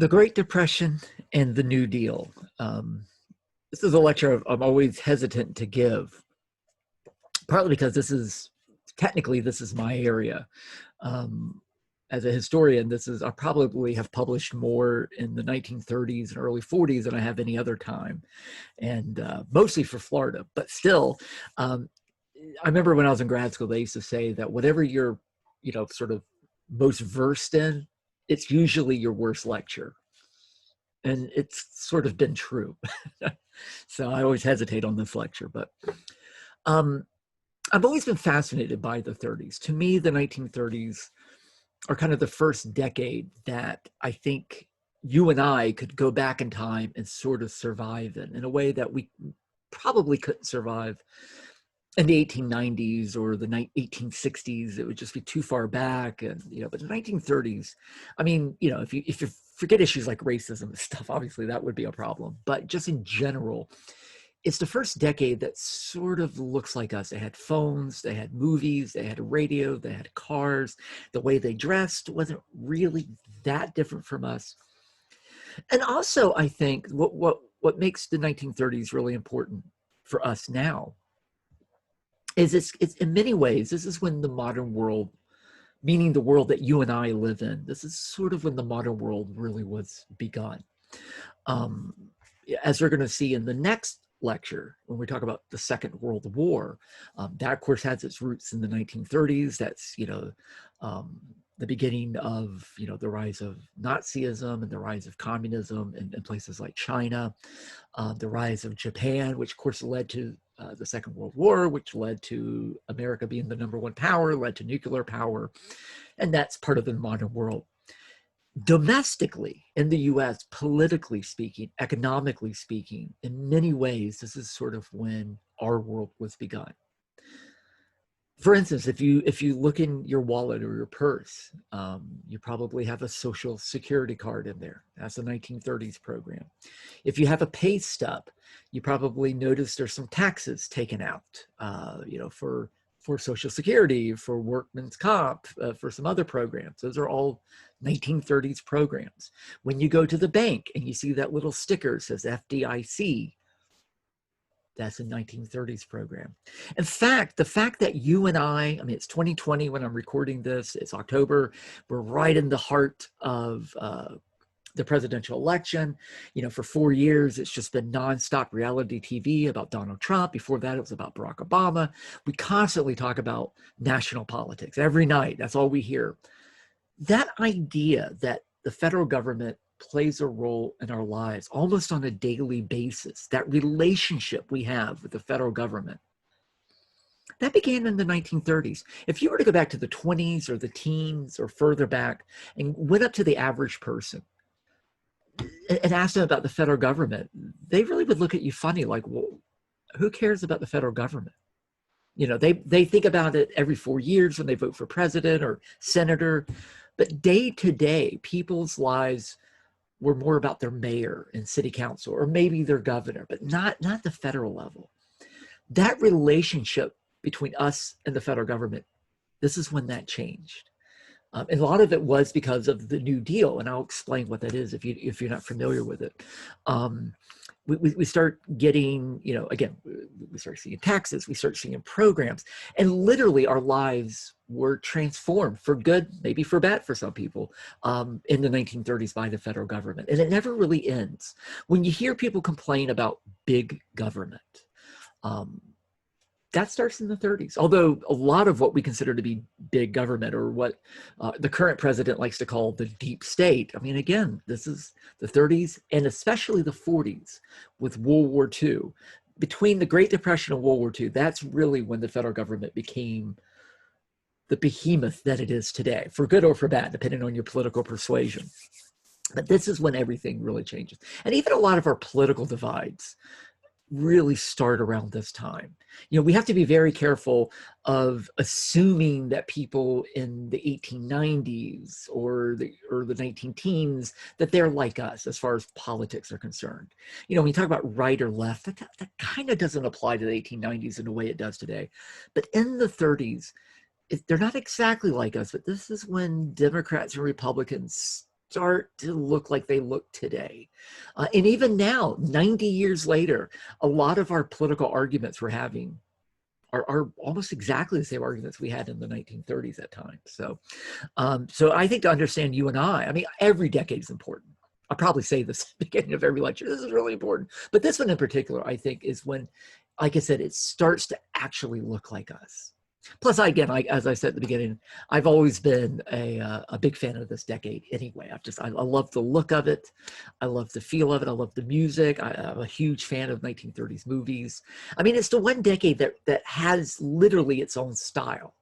The Great Depression and the New Deal. This is a lecture I'm always hesitant to give, partly because technically this is my area. As a historian, I probably have published more in the 1930s and early 40s than I have any other time, and mostly for Florida. But still, I remember when I was in grad school, they used to say that whatever you're, sort of most versed in, it's usually your worst lecture. And it's sort of been true. So I always hesitate on this lecture, but I've always been fascinated by the 30s. To me, the 1930s are kind of the first decade that I think you and I could go back in time and sort of survive in a way that we probably couldn't survive in the 1890s or the 1860s. It would just be too far back. And, but the 1930s, I mean, if you forget issues like racism and stuff, obviously that would be a problem. But just in general, it's the first decade that sort of looks like us. They had phones, they had movies, they had a radio, they had cars. The way they dressed wasn't really that different from us. And also, I think what makes the 1930s really important for us now is it's in many ways, this is when the modern world, meaning the world that you and I live in, this is sort of when the modern world really was begun. As we're going to see in the next lecture, when we talk about the Second World War, that of course has its roots in the 1930s. That's, the beginning of, the rise of Nazism and the rise of communism in places like China, the rise of Japan, which of course led to the Second World War, which led to America being the #1 power, led to nuclear power. And that's part of the modern world. Domestically, in the US, politically speaking, economically speaking, in many ways, this is sort of when our world was begun. For instance, if you look in your wallet or your purse, you probably have a Social Security card in there. That's a 1930s program. If you have a pay stub, you probably notice there's some taxes taken out, for Social Security, for workman's comp, for some other programs. Those are all 1930s programs. When you go to the bank and you see that little sticker that says FDIC, that's a 1930s program. In fact, the fact that you and I mean, it's 2020 when I'm recording this, it's October, we're right in the heart of the presidential election. For 4 years, it's just been nonstop reality TV about Donald Trump. Before that, it was about Barack Obama. We constantly talk about national politics every night. That's all we hear. That idea that the federal government plays a role in our lives almost on a daily basis, that relationship we have with the federal government, that began in the 1930s. If you were to go back to the 20s or the teens or further back and went up to the average person and asked them about the federal government, they really would look at you funny, like, well, who cares about the federal government? They think about it every 4 years when they vote for president or senator, but day to day, people's lives were more about their mayor and city council, or maybe their governor, but not the federal level. That relationship between us and the federal government, this is when that changed. And a lot of it was because of the New Deal, and I'll explain what that is if you're not familiar with it. We start getting, again, we start seeing taxes, we start seeing programs, and literally our lives were transformed for good, maybe for bad for some people, in the 1930s by the federal government. And it never really ends. When you hear people complain about big government, that starts in the 30s. Although a lot of what we consider to be big government, or what the current president likes to call the deep state, I mean, again, this is the 30s and especially the 40s with World War II. Between the Great Depression and World War II, that's really when the federal government became the behemoth that it is today, for good or for bad, depending on your political persuasion. But this is when everything really changes. And even a lot of our political divides really start around this time. We have to be very careful of assuming that people in the 1890s or the 19 teens, that they're like us as far as politics are concerned. When you talk about right or left, that kind of doesn't apply to the 1890s in the way it does today. But in the 30s, they're not exactly like us, but this is when Democrats and Republicans start to look like they look today. And even now, 90 years later, a lot of our political arguments we're having are almost exactly the same arguments we had in the 1930s at times. So I think to understand you and I mean, every decade is important. I'll probably say this at the beginning of every lecture. This is really important. But this one in particular, I think, is when, like I said, it starts to actually look like us. Plus, again, as I said at the beginning, I've always been a big fan of this decade anyway. I love the look of it. I love the feel of it. I love the music. I'm a huge fan of 1930s movies. I mean, it's the one decade that has literally its own style.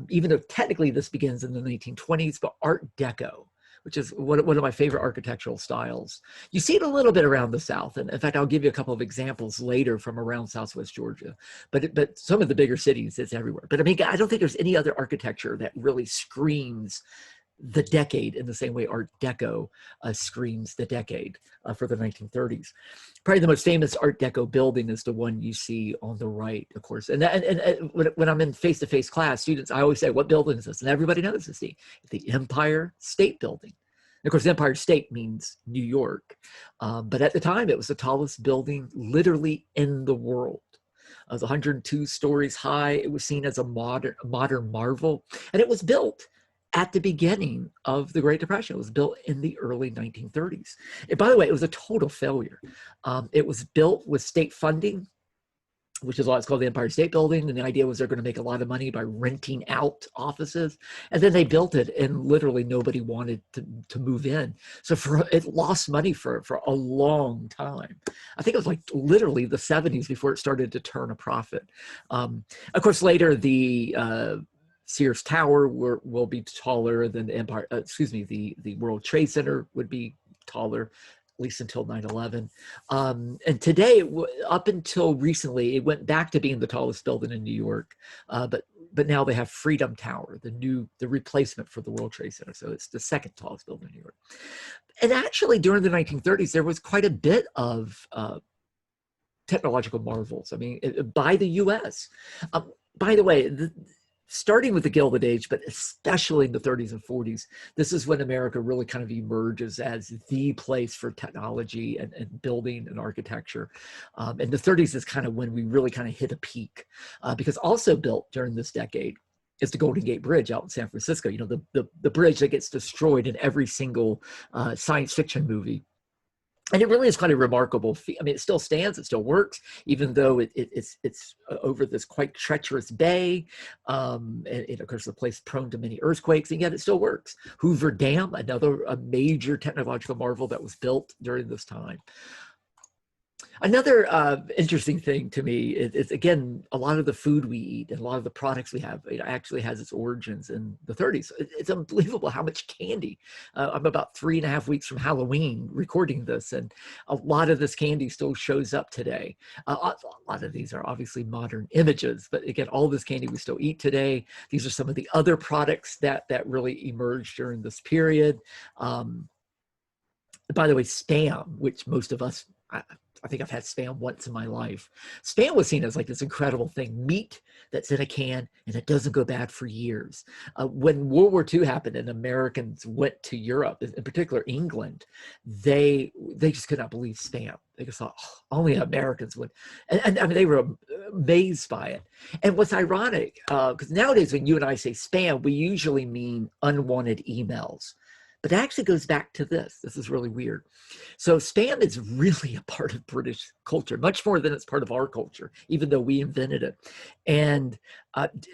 Even though technically this begins in the 1920s, but Art Deco, which is one of my favorite architectural styles. You see it a little bit around the South. And in fact, I'll give you a couple of examples later from around Southwest Georgia. But some of the bigger cities, it's everywhere. But I mean, I don't think there's any other architecture that really screams the decade in the same way Art Deco screams the decade for the 1930s. Probably the most famous Art Deco building is the one you see on the right, of course. And when I'm in face-to-face class, students, I always say, what building is this? And everybody knows it's the Empire State Building. And of course, Empire State means New York. But at the time, it was the tallest building literally in the world. It was 102 stories high. It was seen as a modern marvel. And it was built at the beginning of the Great Depression. It was built in the early 1930s. And by the way, it was a total failure. It was built with state funding, which is why it's called the Empire State Building. And the idea was they're going to make a lot of money by renting out offices. And then they built it, and literally nobody wanted to move in. So it lost money for a long time. I think it was like literally the 70s before it started to turn a profit. Of course, later the Sears Tower will be taller than the Empire, the World Trade Center would be taller, at least until 9/11. And today, up until recently, it went back to being the tallest building in New York. But now they have Freedom Tower, the replacement for the World Trade Center. So it's the second tallest building in New York. And actually, during the 1930s, there was quite a bit of technological marvels. I mean, by the U.S. By the way, starting with the Gilded Age, but especially in the 30s and 40s, this is when America really kind of emerges as the place for technology and building and architecture. And the 30s is kind of when we really kind of hit a peak, because also built during this decade is the Golden Gate Bridge out in San Francisco. You know, the bridge that gets destroyed in every single science fiction movie. And it really is quite a remarkable feat. I mean, it still stands, it still works, even though it's over this quite treacherous bay. And of course, the place prone to many earthquakes, and yet it still works. Hoover Dam, a major technological marvel that was built during this time. Another interesting thing to me is, again, a lot of the food we eat and a lot of the products we have, it actually has its origins in the 30s. It's unbelievable how much candy. I'm about 3.5 weeks from Halloween recording this, and a lot of this candy still shows up today. A lot of these are obviously modern images, but again, all this candy we still eat today. These are some of the other products that really emerged during this period. By the way, Spam, which most of us, I think I've had Spam once in my life. Spam was seen as like this incredible thing, meat that's in a can and it doesn't go bad for years. When World War II happened and Americans went to Europe, in particular England, they just could not believe Spam. They just thought, oh, only Americans would. And I mean, they were amazed by it. And what's ironic, because nowadays when you and I say Spam, we usually mean unwanted emails. But it actually goes back to this. This is really weird. So Spam is really a part of British culture, much more than it's part of our culture, even though we invented it. And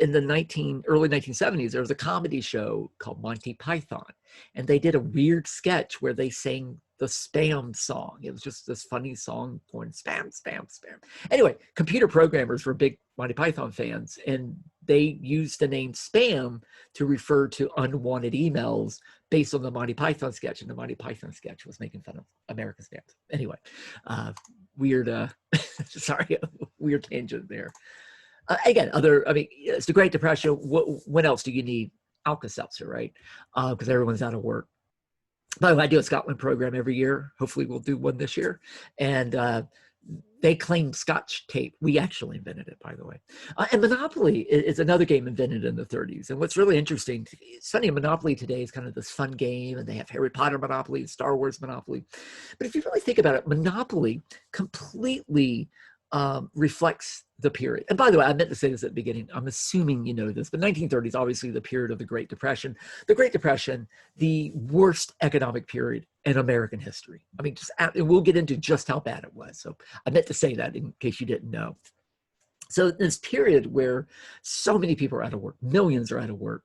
in the early 1970s, there was a comedy show called Monty Python. And they did a weird sketch where they sang the Spam song. It was just this funny song going spam, spam, spam. Anyway, computer programmers were big Monty Python fans, and they used the name Spam to refer to unwanted emails based on the Monty Python sketch. And the Monty Python sketch was making fun of American spams. Anyway, weird, sorry, weird tangent there. Again, it's the Great Depression. When else do you need Alka-Seltzer, right? Because everyone's out of work. By the way, I do a Scotland program every year. Hopefully we'll do one this year. And They claim Scotch tape. We actually invented it, by the way. And Monopoly is another game invented in the 30s. And what's really interesting, it's funny, Monopoly today is kind of this fun game, and they have Harry Potter Monopoly, Star Wars Monopoly. But if you really think about it, Monopoly completely reflects the period. And by the way, I meant to say this at the beginning. I'm assuming you know this, but 1930s, obviously the period of the Great Depression. The Great Depression, the worst economic period in American history. I mean, and we'll get into just how bad it was. So I meant to say that in case you didn't know. So this period where so many people are out of work, millions are out of work,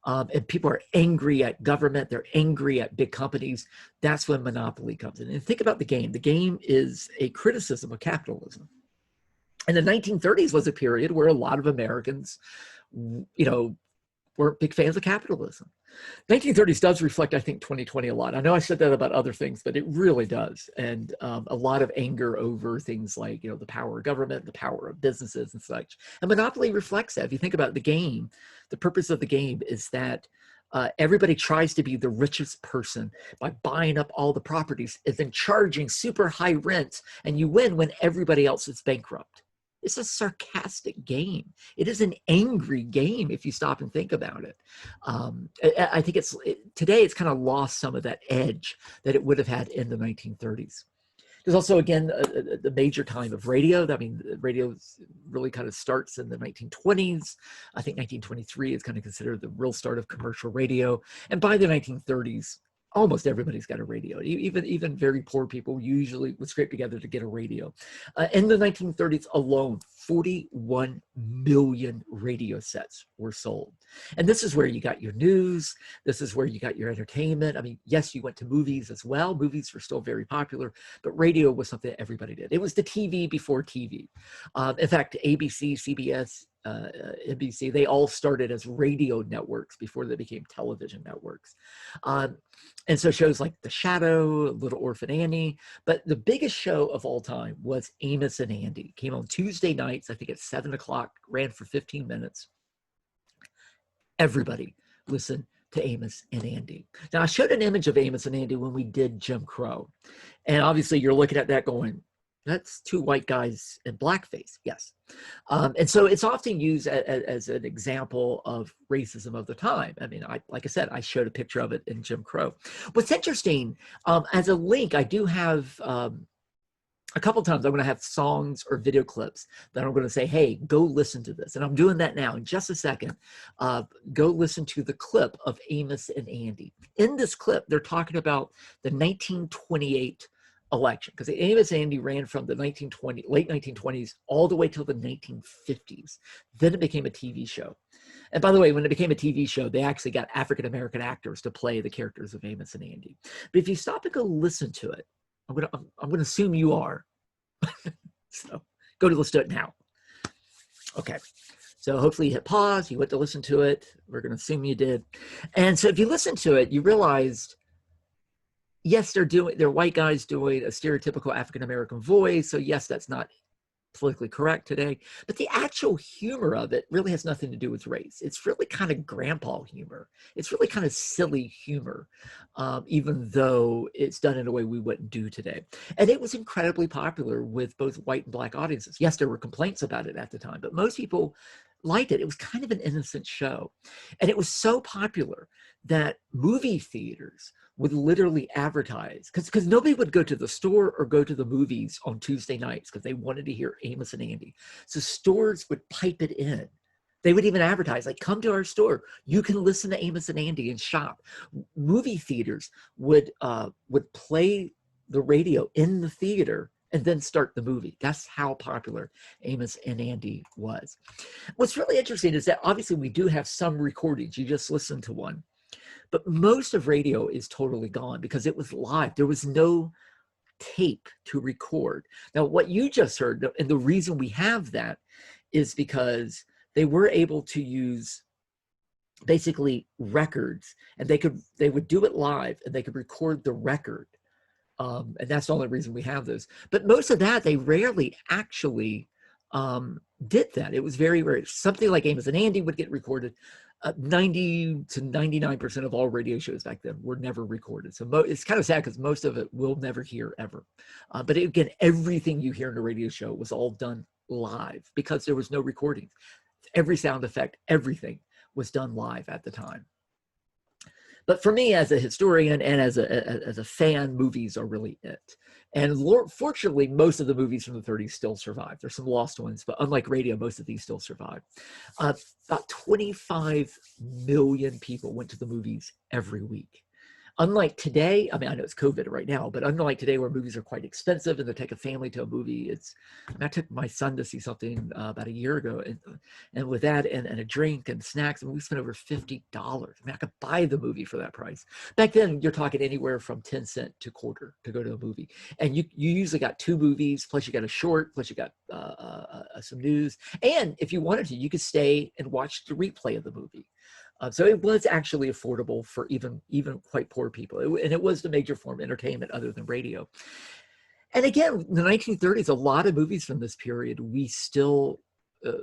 and people are angry at government, they're angry at big companies, that's when Monopoly comes in. And think about the game. The game is a criticism of capitalism. And the 1930s was a period where a lot of Americans, weren't big fans of capitalism. 1930s does reflect, I think, 2020 a lot. I know I said that about other things, but it really does. And a lot of anger over things like, the power of government, the power of businesses and such. And Monopoly reflects that. If you think about the game, the purpose of the game is that everybody tries to be the richest person by buying up all the properties and then charging super high rents, and you win when everybody else is bankrupt. It's a sarcastic game. It is an angry game if you stop and think about it. I think today it's kind of lost some of that edge that it would have had in the 1930s. There's also, again, the major time of radio. I mean, radio really kind of starts in the 1920s. I think 1923 is kind of considered the real start of commercial radio. And by the 1930s, almost everybody's got a radio. Even very poor people usually would scrape together to get a radio. In the 1930s alone, 41 million radio sets were sold. And this is where you got your news. This is where you got your entertainment. I mean, yes, you went to movies as well. Movies were still very popular, but radio was something that everybody did. It was the TV before TV. In fact, ABC, CBS, NBC, they all started as radio networks before they became television networks. And so shows like The Shadow, Little Orphan Annie, but the biggest show of all time was Amos and Andy. It came on Tuesday nights, I think at 7 o'clock, ran for 15 minutes. Everybody listened to Amos and Andy. Now, I showed an image of Amos and Andy when we did Jim Crow. And obviously you're looking at that going, that's two white guys in blackface. Yes. And so it's often used as an example of racism of the time. I mean, like I said, I showed a picture of it in Jim Crow. What's interesting, as a link, I do have a couple of times I'm going to have songs or video clips that I'm going to say, hey, go listen to this. And I'm doing that now in just a second. Go listen to the clip of Amos and Andy. In this clip, they're talking about the 1928 election, because Amos and Andy ran from the late 1920s all the way till the 1950s. Then it became a TV show. And by the way, when it became a TV show, they actually got African-American actors to play the characters of Amos and Andy. But if you stop and go listen to it, I'm gonna assume you are. So go to listen to it now. Okay. So hopefully you hit pause, you went to listen to it. We're gonna assume you did. And so if you listen to it, you realized, yes, they're white guys doing a stereotypical African-American voice. So yes, that's not politically correct today, but the actual humor of it really has nothing to do with race. It's really kind of grandpa humor. It's really kind of silly humor, even though it's done in a way we wouldn't do today. And it was incredibly popular with both white and black audiences. Yes, there were complaints about it at the time, but most people liked it. It was kind of an innocent show. And it was so popular that movie theaters would literally advertise, because nobody would go to the store or go to the movies on Tuesday nights because they wanted to hear Amos and Andy. So stores would pipe it in. They would even advertise, like, come to our store. You can listen to Amos and Andy and shop. Movie theaters would play the radio in the theater and then start the movie. That's how popular Amos and Andy was. What's really interesting is that obviously we do have some recordings. You just listened to one. But most of radio is totally gone because it was live. There was no tape to record. Now, what you just heard, and the reason we have that is because they were able to use basically records, and they would do it live, and they could record the record. And that's the only reason we have those. But most of that, they rarely actually did that. It was very rare. Something like Amos and Andy would get recorded. 90 to 99% of all radio shows back then were never recorded. So it's kind of sad because most of it we'll never hear ever. But again, everything you hear in a radio show was all done live because there was no recording. Every sound effect, everything was done live at the time. But for me, as a historian and as a fan, movies are really it. And fortunately, most of the movies from the 30s still survive. There's some lost ones, but unlike radio, most of these still survive. About 25 million people went to the movies every week. Unlike today, I mean, I know it's COVID right now, but unlike today where movies are quite expensive and to take a family to a movie, I took my son to see something about a year ago, and with that and a drink and snacks, and we spent over $50. I mean, I could buy the movie for that price. Back then, you're talking anywhere from 10 cents to quarter to go to a movie. And you usually got 2 movies, plus you got a short, plus you got some news. And if you wanted to, you could stay and watch the replay of the movie. So it was actually affordable for even quite poor people. And it was the major form of entertainment other than radio. And again, in the 1930s, a lot of movies from this period we still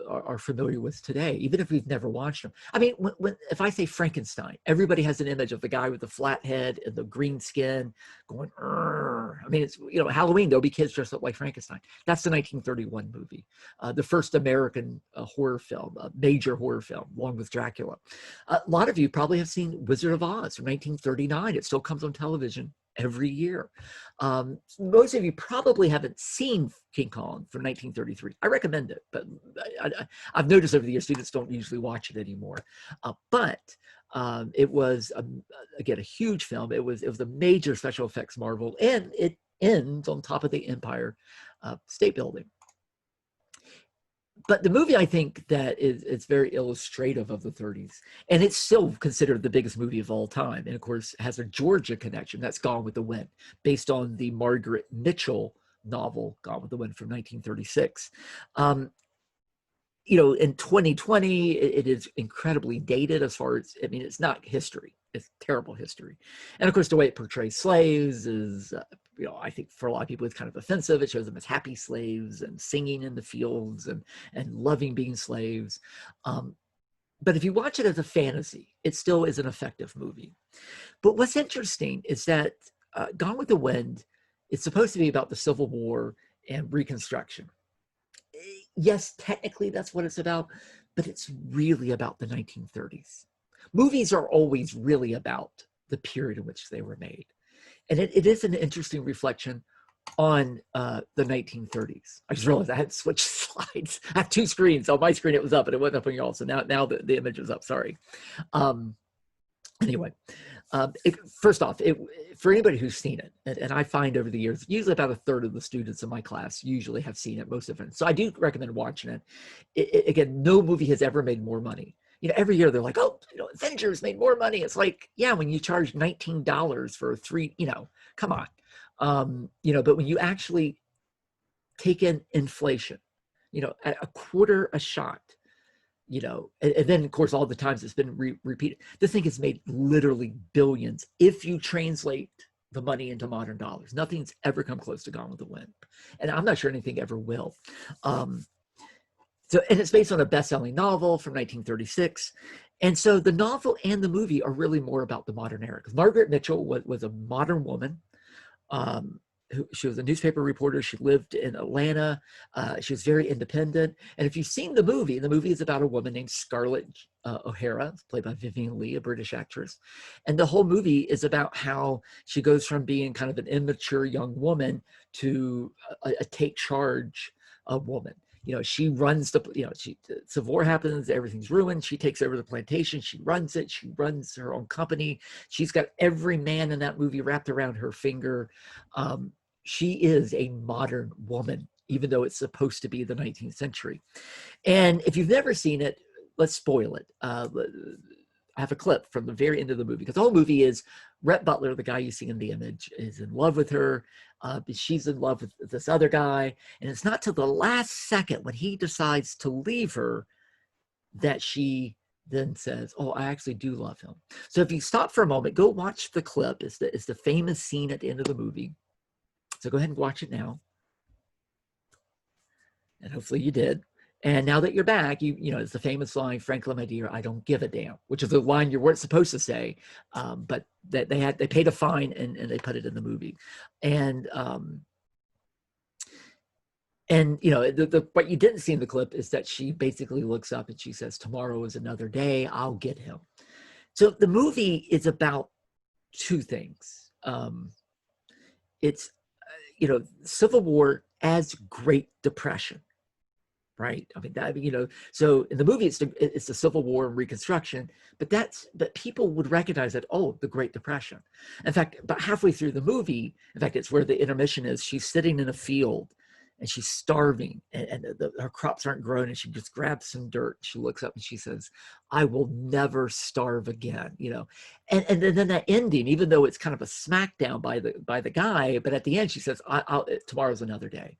are familiar with today, even if we've never watched them. I mean, if I say Frankenstein, everybody has an image of the guy with the flat head and the green skin going, Rrr. I mean, it's, Halloween, there'll be kids dressed up like Frankenstein. That's the 1931 movie, the first American horror film, a major horror film, along with Dracula. A lot of you probably have seen Wizard of Oz from 1939. It still comes on television every year. Most of you probably haven't seen King Kong from 1933. I recommend it, but I've noticed over the years students don't usually watch it anymore. But it was, again, a huge film. It was a major special effects marvel, and it ends on top of the Empire State Building. But the movie, I think, that it's very illustrative of the 30s, and it's still considered the biggest movie of all time. And of course, has a Georgia connection. That's Gone with the Wind, based on the Margaret Mitchell novel Gone with the Wind from 1936. In 2020, it is incredibly dated as far as, I mean, it's not history. It's terrible history. And of course, the way it portrays slaves is, I think for a lot of people, it's kind of offensive. It shows them as happy slaves and singing in the fields and loving being slaves. But if you watch it as a fantasy, it still is an effective movie. But what's interesting is that Gone with the Wind is supposed to be about the Civil War and Reconstruction. Yes, technically that's what it's about, but it's really about the 1930s. Movies are always really about the period in which they were made. And it is an interesting reflection on the 1930s. I just realized I had to switch slides. I have 2 screens. On my screen it was up, but it wasn't up on y'all. So now the image is up, sorry. Anyway, first off, for anybody who's seen it, and I find over the years, usually about 1/3 of the students in my class usually have seen it, most of them. So I do recommend watching it. Again, no movie has ever made more money. Every year they're like, oh, Avengers made more money. It's like, yeah, when you charge $19 for 3, come on. But when you actually take in inflation, at a quarter a shot, and then of course all the times it's been repeated, this thing has made literally billions if you translate the money into modern dollars. Nothing's ever come close to Gone with the Wind, and I'm not sure anything ever will. And it's based on a best-selling novel from 1936. And so the novel and the movie are really more about the modern era. Because Margaret Mitchell was a modern woman. She was a newspaper reporter. She lived in Atlanta. She was very independent. And if you've seen the movie is about a woman named Scarlett O'Hara, played by Vivian Leigh, a British actress. And the whole movie is about how she goes from being kind of an immature young woman to a take charge woman. She runs Civil War happens, everything's ruined. She takes over the plantation. She runs it. She runs her own company. She's got every man in that movie wrapped around her finger. She is a modern woman, even though it's supposed to be the 19th century. And if you've never seen it, let's spoil it. I have a clip from the very end of the movie, because the whole movie is Rhett Butler, the guy you see in the image, is in love with her. She's in love with this other guy. And it's not till the last second when he decides to leave her that she then says, oh, I actually do love him. So if you stop for a moment, go watch the clip. It's the famous scene at the end of the movie. So go ahead and watch it now. and hopefully you did. And now that you're back, you know, it's the famous line, "Frankly, my dear, I don't give a damn," which is a line you weren't supposed to say, but that they paid a fine and they put it in the movie, and you know, what you didn't see in the clip is that she basically looks up and she says, "Tomorrow is another day. I'll get him." So the movie is about two things. It's you know, Civil War as Great Depression, right? I mean, you know, so in the movie, it's the Civil War and Reconstruction, but people would recognize that, oh, the Great Depression. In fact, about halfway through the movie, in fact, it's where the intermission is. She's sitting in a field and she's starving, and her crops aren't growing, and she just grabs some dirt. She looks up and she says, "I will never starve again," you know. And then that ending, even though it's kind of a smackdown by the guy, but at the end she says, "Tomorrow's another day."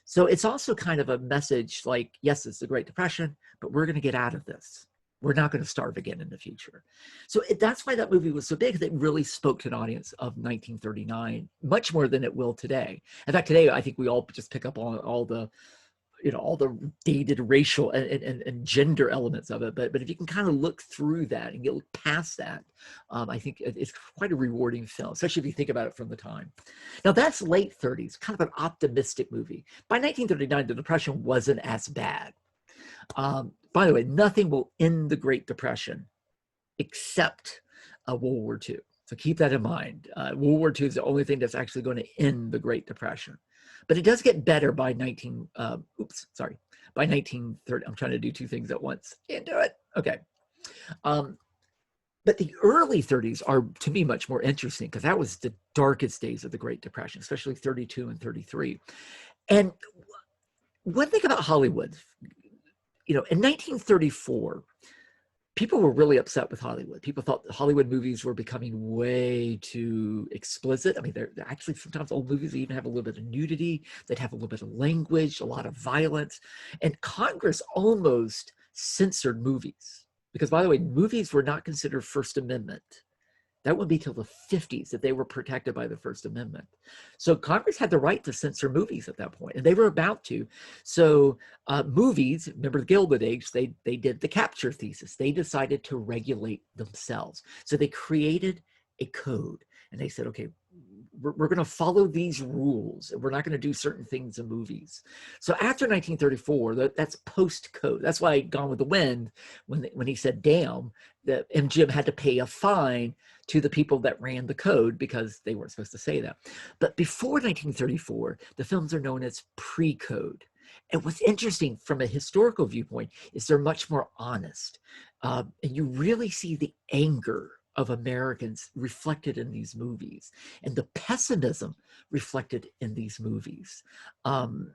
So it's also kind of a message like, yes, it's the Great Depression, but we're going to get out of this. We're not going to starve again in the future. So that's why that movie was so big, because it really spoke to an audience of 1939, much more than it will today. In fact, today, I think we all just pick up on all the, you know, all the dated racial and gender elements of it. But if you can kind of look through that and get past that, I think it's quite a rewarding film, especially if you think about it from the time. Now that's late 30s, kind of an optimistic movie. By 1939, the Depression wasn't as bad. By the way, nothing will end the Great Depression except World War II. So keep that in mind. World War II is the only thing that's actually going to end the Great Depression. But it does get better by by 1930. I'm trying to do two things at once. Can't do it. Okay. But the early 30s are, to me, much more interesting, because that was the darkest days of the Great Depression, especially 32 and 33. And one thing about Hollywood, you know, in 1934, people were really upset with Hollywood. People thought Hollywood movies were becoming way too explicit. I mean, they're actually, sometimes old movies even have a little bit of nudity. They'd have a little bit of language, a lot of violence. And Congress almost censored movies. Because, by the way, movies were not considered First Amendment. That wouldn't be till the 50s that they were protected by the First Amendment. So Congress had the right to censor movies at that point, and they were about to. So movies, remember the Gilded Age, they did the capture thesis. They decided to regulate themselves. So they created a code, and they said, okay, we're going to follow these rules, and we're not going to do certain things in movies. So after 1934, that's post-code. That's why Gone with the Wind, when he said damn, that MGM had to pay a fine to the people that ran the code, because they weren't supposed to say that. But before 1934, the films are known as pre-code. And what's interesting from a historical viewpoint is they're much more honest. And you really see the anger of Americans reflected in these movies, and the pessimism reflected in these movies. And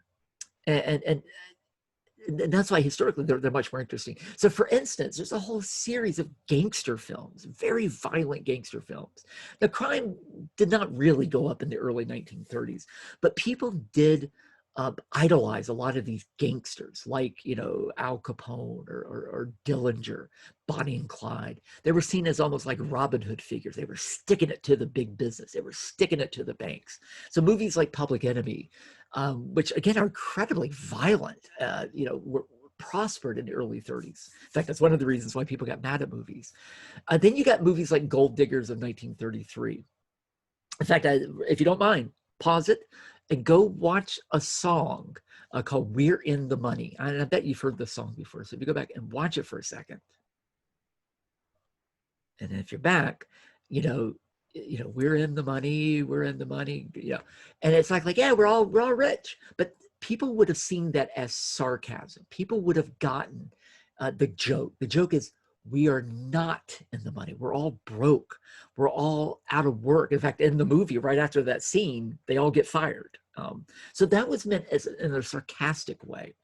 that's why historically they're much more interesting. So for instance, there's a whole series of gangster films, very violent gangster films. The crime did not really go up in the early 1930s, but people did idolize a lot of these gangsters, like, you know, Al Capone or Dillinger, Bonnie and Clyde. They were seen as almost like Robin Hood figures. They were sticking it to the big business. They were sticking it to the banks. So movies like Public Enemy, which again are incredibly violent, you know, were prospered in the early 30s. In fact, that's one of the reasons why people got mad at movies. Then you got movies like Gold Diggers of 1933. In fact, if you don't mind, pause it and go watch a song called "We're in the Money." And I bet you've heard this song before. So if you go back and watch it for a second. And if you're back, you know, we're in the money, we're in the money, you know. And it's like, yeah, we're all rich. But people would have seen that as sarcasm. People would have gotten the joke. The joke is, we are not in the money. We're all broke. We're all out of work. In fact, in the movie, right after that scene, they all get fired. So that was meant as in a sarcastic way.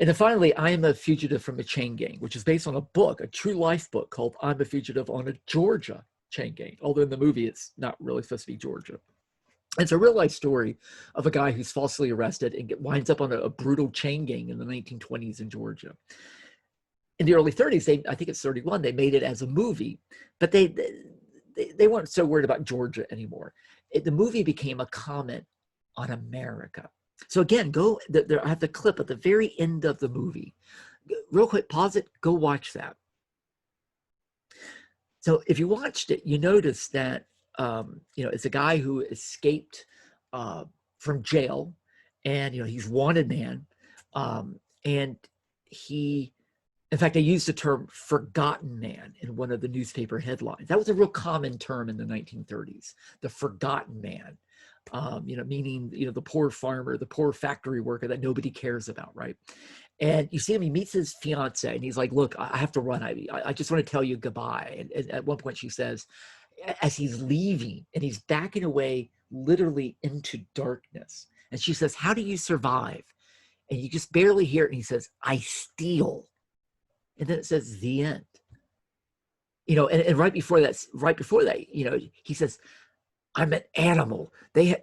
And then finally, I Am a Fugitive from a Chain Gang, which is based on a book, a true life book called I'm a Fugitive on a Georgia Chain Gang. Although in the movie, it's not really supposed to be Georgia. It's a real life story of a guy who's falsely arrested and winds up on a brutal chain gang in the 1920s in Georgia. In the early 30s, I think it's 31, they made it as a movie, but they weren't so worried about Georgia anymore. The movie became a comment on America. So again, go there. I have the clip at the very end of the movie. Real quick, pause it. Go watch that. So if you watched it, you notice that it's a guy who escaped from jail, and he's wanted man, and he. In fact, they used the term "forgotten man" in one of the newspaper headlines. That was a real common term in the 1930s, the forgotten man. Meaning, the poor farmer, the poor factory worker that nobody cares about, right? And you see him, he meets his fiance, and he's like, look, I have to run. I just want to tell you goodbye. And at one point she says, as he's leaving, and he's backing away literally into darkness. And she says, how do you survive? And you just barely hear it. And he says, I steal. And then it says the end. And right before that, he says, I'm an animal. They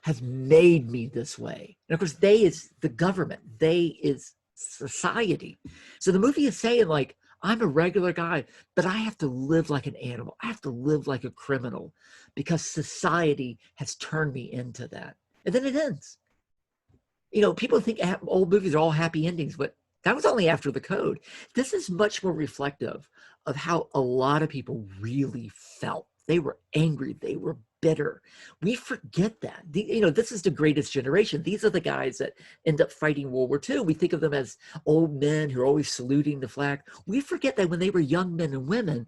have made me this way. And of course, they is the government. They is society. So the movie is saying, like, I'm a regular guy, but I have to live like an animal. I have to live like a criminal because society has turned me into that. And then it ends. People think old movies are all happy endings, but that was only after the code. This is much more reflective of how a lot of people really felt. They were angry. They were bitter. We forget that. This is the greatest generation. These are the guys that end up fighting World War II. We think of them as old men who are always saluting the flag. We forget that when they were young men and women,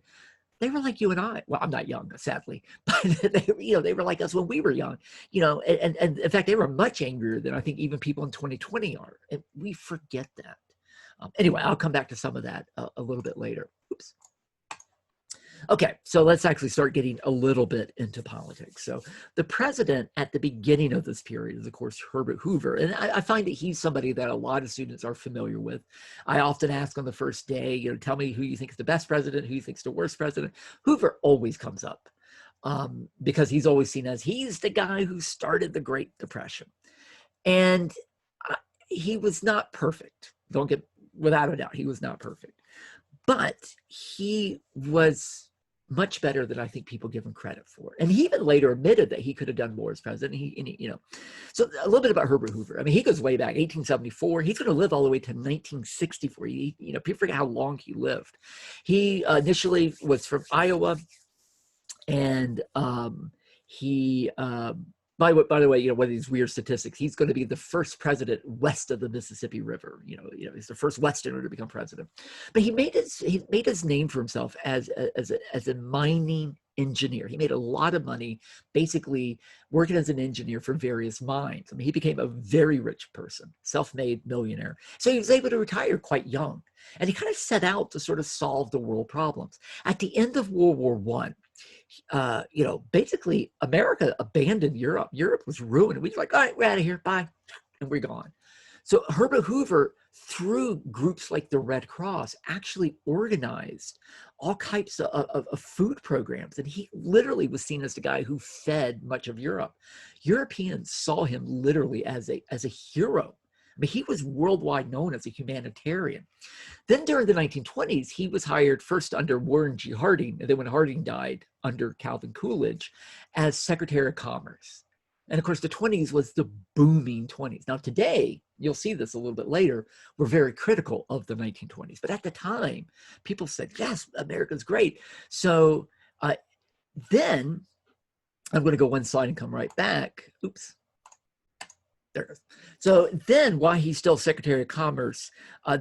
they were like you and I. Well, I'm not young, sadly, but they were like us when we were young. And in fact, they were much angrier than I think even people in 2020 are. And we forget that. Anyway, I'll come back to some of that a little bit later. Oops. Okay, so let's actually start getting a little bit into politics. So the president at the beginning of this period is, of course, Herbert Hoover. And I find that he's somebody that a lot of students are familiar with. I often ask on the first day, tell me who you think is the best president, who you think is the worst president. Hoover always comes up because he's always seen as he's the guy who started the Great Depression. And he was not perfect. Without a doubt, he was not perfect. But he was much better than I think people give him credit for. And he even later admitted that he could have done more as president. So a little bit about Herbert Hoover. I mean, he goes way back, 1874. He's going to live all the way to 1964. People forget how long he lived. He initially was from Iowa, and he by the way, one of these weird statistics, he's going to be the first president west of the Mississippi River. He's the first Westerner to become president. But he made his name for himself as a mining engineer. He made a lot of money basically working as an engineer for various mines. I mean, he became a very rich person, self-made millionaire. So he was able to retire quite young. And he kind of set out to sort of solve the world problems. At the end of World War I, basically America abandoned Europe. Europe was ruined. We were like, all right, we're out of here. Bye. And we're gone. So Herbert Hoover, through groups like the Red Cross, actually organized all types of food programs. And he literally was seen as the guy who fed much of Europe. Europeans saw him literally as a hero. I mean, he was worldwide known as a humanitarian. Then during the 1920s, he was hired first under Warren G. Harding, and then when Harding died, under Calvin Coolidge, as Secretary of Commerce. And of course, the 20s was the booming 20s. Now today, you'll see this a little bit later, we're very critical of the 1920s. But at the time, people said, yes, America's great. So then, I'm going to go one slide and come right back. Oops. There it is. So then, while he's still Secretary of Commerce,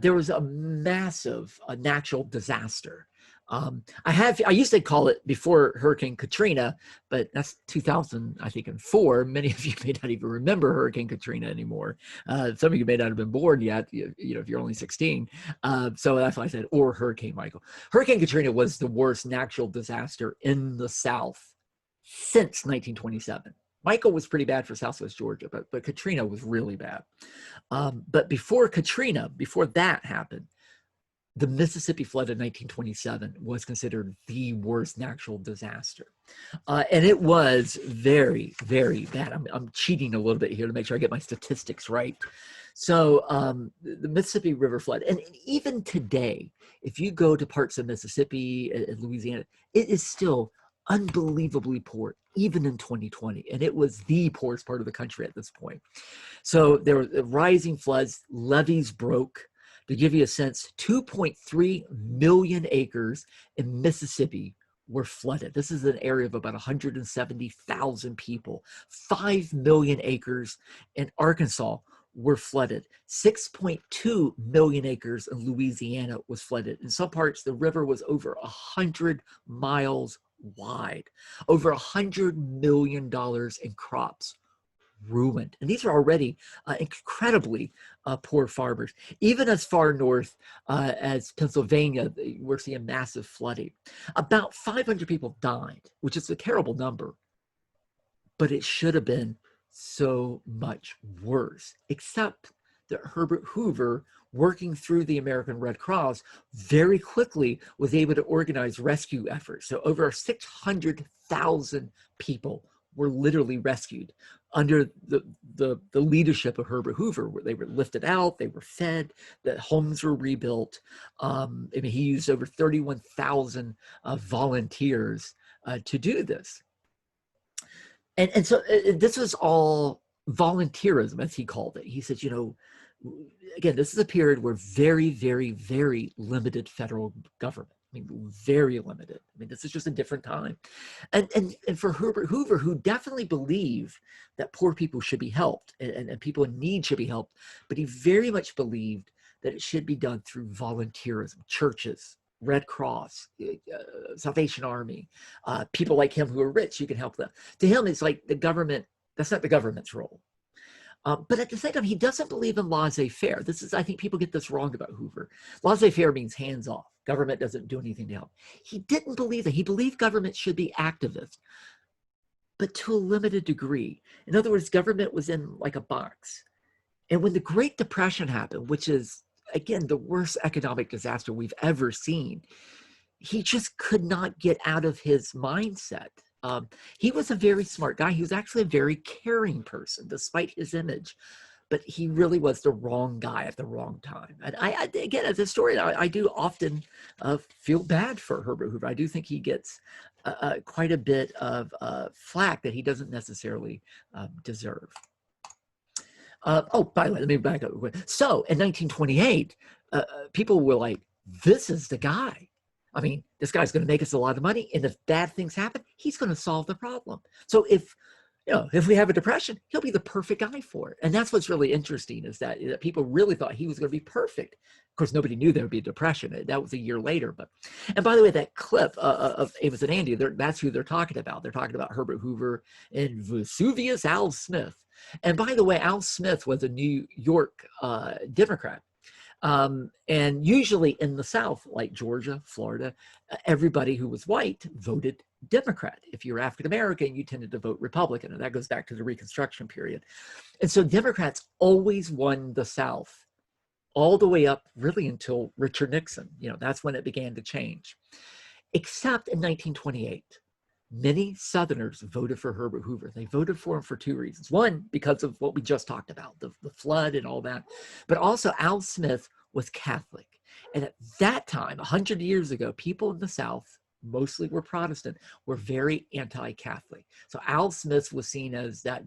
there was a massive natural disaster. I used to call it before Hurricane Katrina, but that's 2000, I think, and 4. Many of you may not even remember Hurricane Katrina anymore. Some of you may not have been born yet, if you're only 16. So that's why I said, or Hurricane Michael. Hurricane Katrina was the worst natural disaster in the South since 1927. Michael was pretty bad for Southwest Georgia, but Katrina was really bad. But before Katrina, before that happened, the Mississippi flood in 1927 was considered the worst natural disaster. And it was very, very bad. I'm cheating a little bit here to make sure I get my statistics right. So the Mississippi River flood, and even today, if you go to parts of Mississippi and Louisiana, it is still unbelievably poor, even in 2020. And it was the poorest part of the country at this point. So there were rising floods, levees broke. To give you a sense, 2.3 million acres in Mississippi were flooded. This is an area of about 170,000 people. 5 million acres in Arkansas were flooded. 6.2 million acres in Louisiana was flooded. In some parts, the river was over 100 miles wide. Over $100 million in crops ruined. And these are already incredibly poor farmers. Even as far north as Pennsylvania, we're seeing massive flooding. About 500 people died, which is a terrible number, but it should have been so much worse, except that Herbert Hoover, working through the American Red Cross, very quickly was able to organize rescue efforts. So over 600,000 people were literally rescued under the leadership of Herbert Hoover, where they were lifted out, they were fed, the homes were rebuilt. I mean, he used over 31,000 volunteers to do this. And so this was all volunteerism, as he called it. He said, you know, again, this is a period where very, very, very limited federal government. I mean, very limited. I mean, this is just a different time. And for Herbert Hoover, who definitely believed that poor people should be helped and people in need should be helped, but he very much believed that it should be done through volunteerism, churches, Red Cross, Salvation Army, people like him who are rich, you can help them. To him, it's like the government, that's not the government's role. But at the same time, he doesn't believe in laissez-faire. This is, I think people get this wrong about Hoover. Laissez-faire means hands off. Government doesn't do anything to help. He didn't believe that. He believed government should be activist, but to a limited degree. In other words, government was in like a box. And when the Great Depression happened, which is, again, the worst economic disaster we've ever seen, he just could not get out of his mindset. He was a very smart guy. He was actually a very caring person, despite his image. But he really was the wrong guy at the wrong time. And again, as a historian, I do often feel bad for Herbert Hoover. I do think he gets quite a bit of flack that he doesn't necessarily deserve. Oh, by the way, let me back up. So in 1928, people were like, this is the guy. I mean, this guy's going to make us a lot of money. And if bad things happen, he's going to solve the problem. So if we have a depression, he'll be the perfect guy for it. And that's what's really interesting, is that people really thought he was going to be perfect. Of course, nobody knew there would be a depression. That was a year later. And by the way, that clip of Amos and Andy, that's who they're talking about. They're talking about Herbert Hoover and Vesuvius Al Smith. And by the way, Al Smith was a New York Democrat. And usually in the South, like Georgia, Florida, everybody who was white voted Democrat. If you're African American, you tended to vote Republican, and that goes back to the Reconstruction period. And so Democrats always won the South all the way up really until Richard Nixon. That's when it began to change. Except in 1928. Many Southerners voted for Herbert Hoover. They voted for him for two reasons. One, because of what we just talked about, the flood and all that. But also, Al Smith was Catholic. And at that time, 100 years ago, people in the South, mostly were Protestant, were very anti-Catholic. So Al Smith was seen as that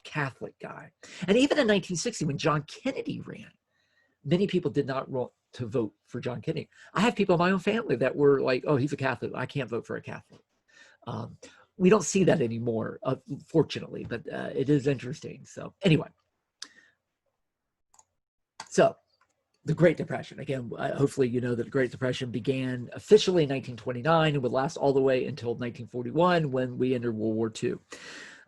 Catholic guy. And even in 1960, when John Kennedy ran, many people did not want to vote for John Kennedy. I have people in my own family that were like, oh, he's a Catholic. I can't vote for a Catholic. We don't see that anymore, fortunately, but it is interesting. So anyway, so the Great Depression, again, hopefully you know that the Great Depression began officially in 1929 and would last all the way until 1941 when we entered World War II.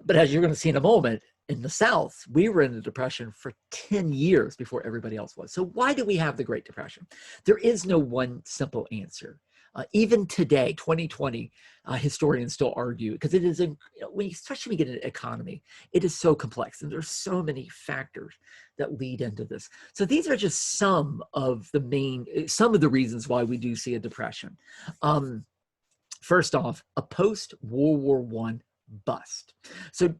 But as you're going to see in a moment, in the South, we were in the Depression for 10 years before everybody else was. So why do we have the Great Depression? There is no one simple answer. Even today, 2020, historians still argue, because it is, especially when we get an economy, it is so complex, and there's so many factors that lead into this. So these are just some of the reasons why we do see a depression. First off, a post-World War I bust. So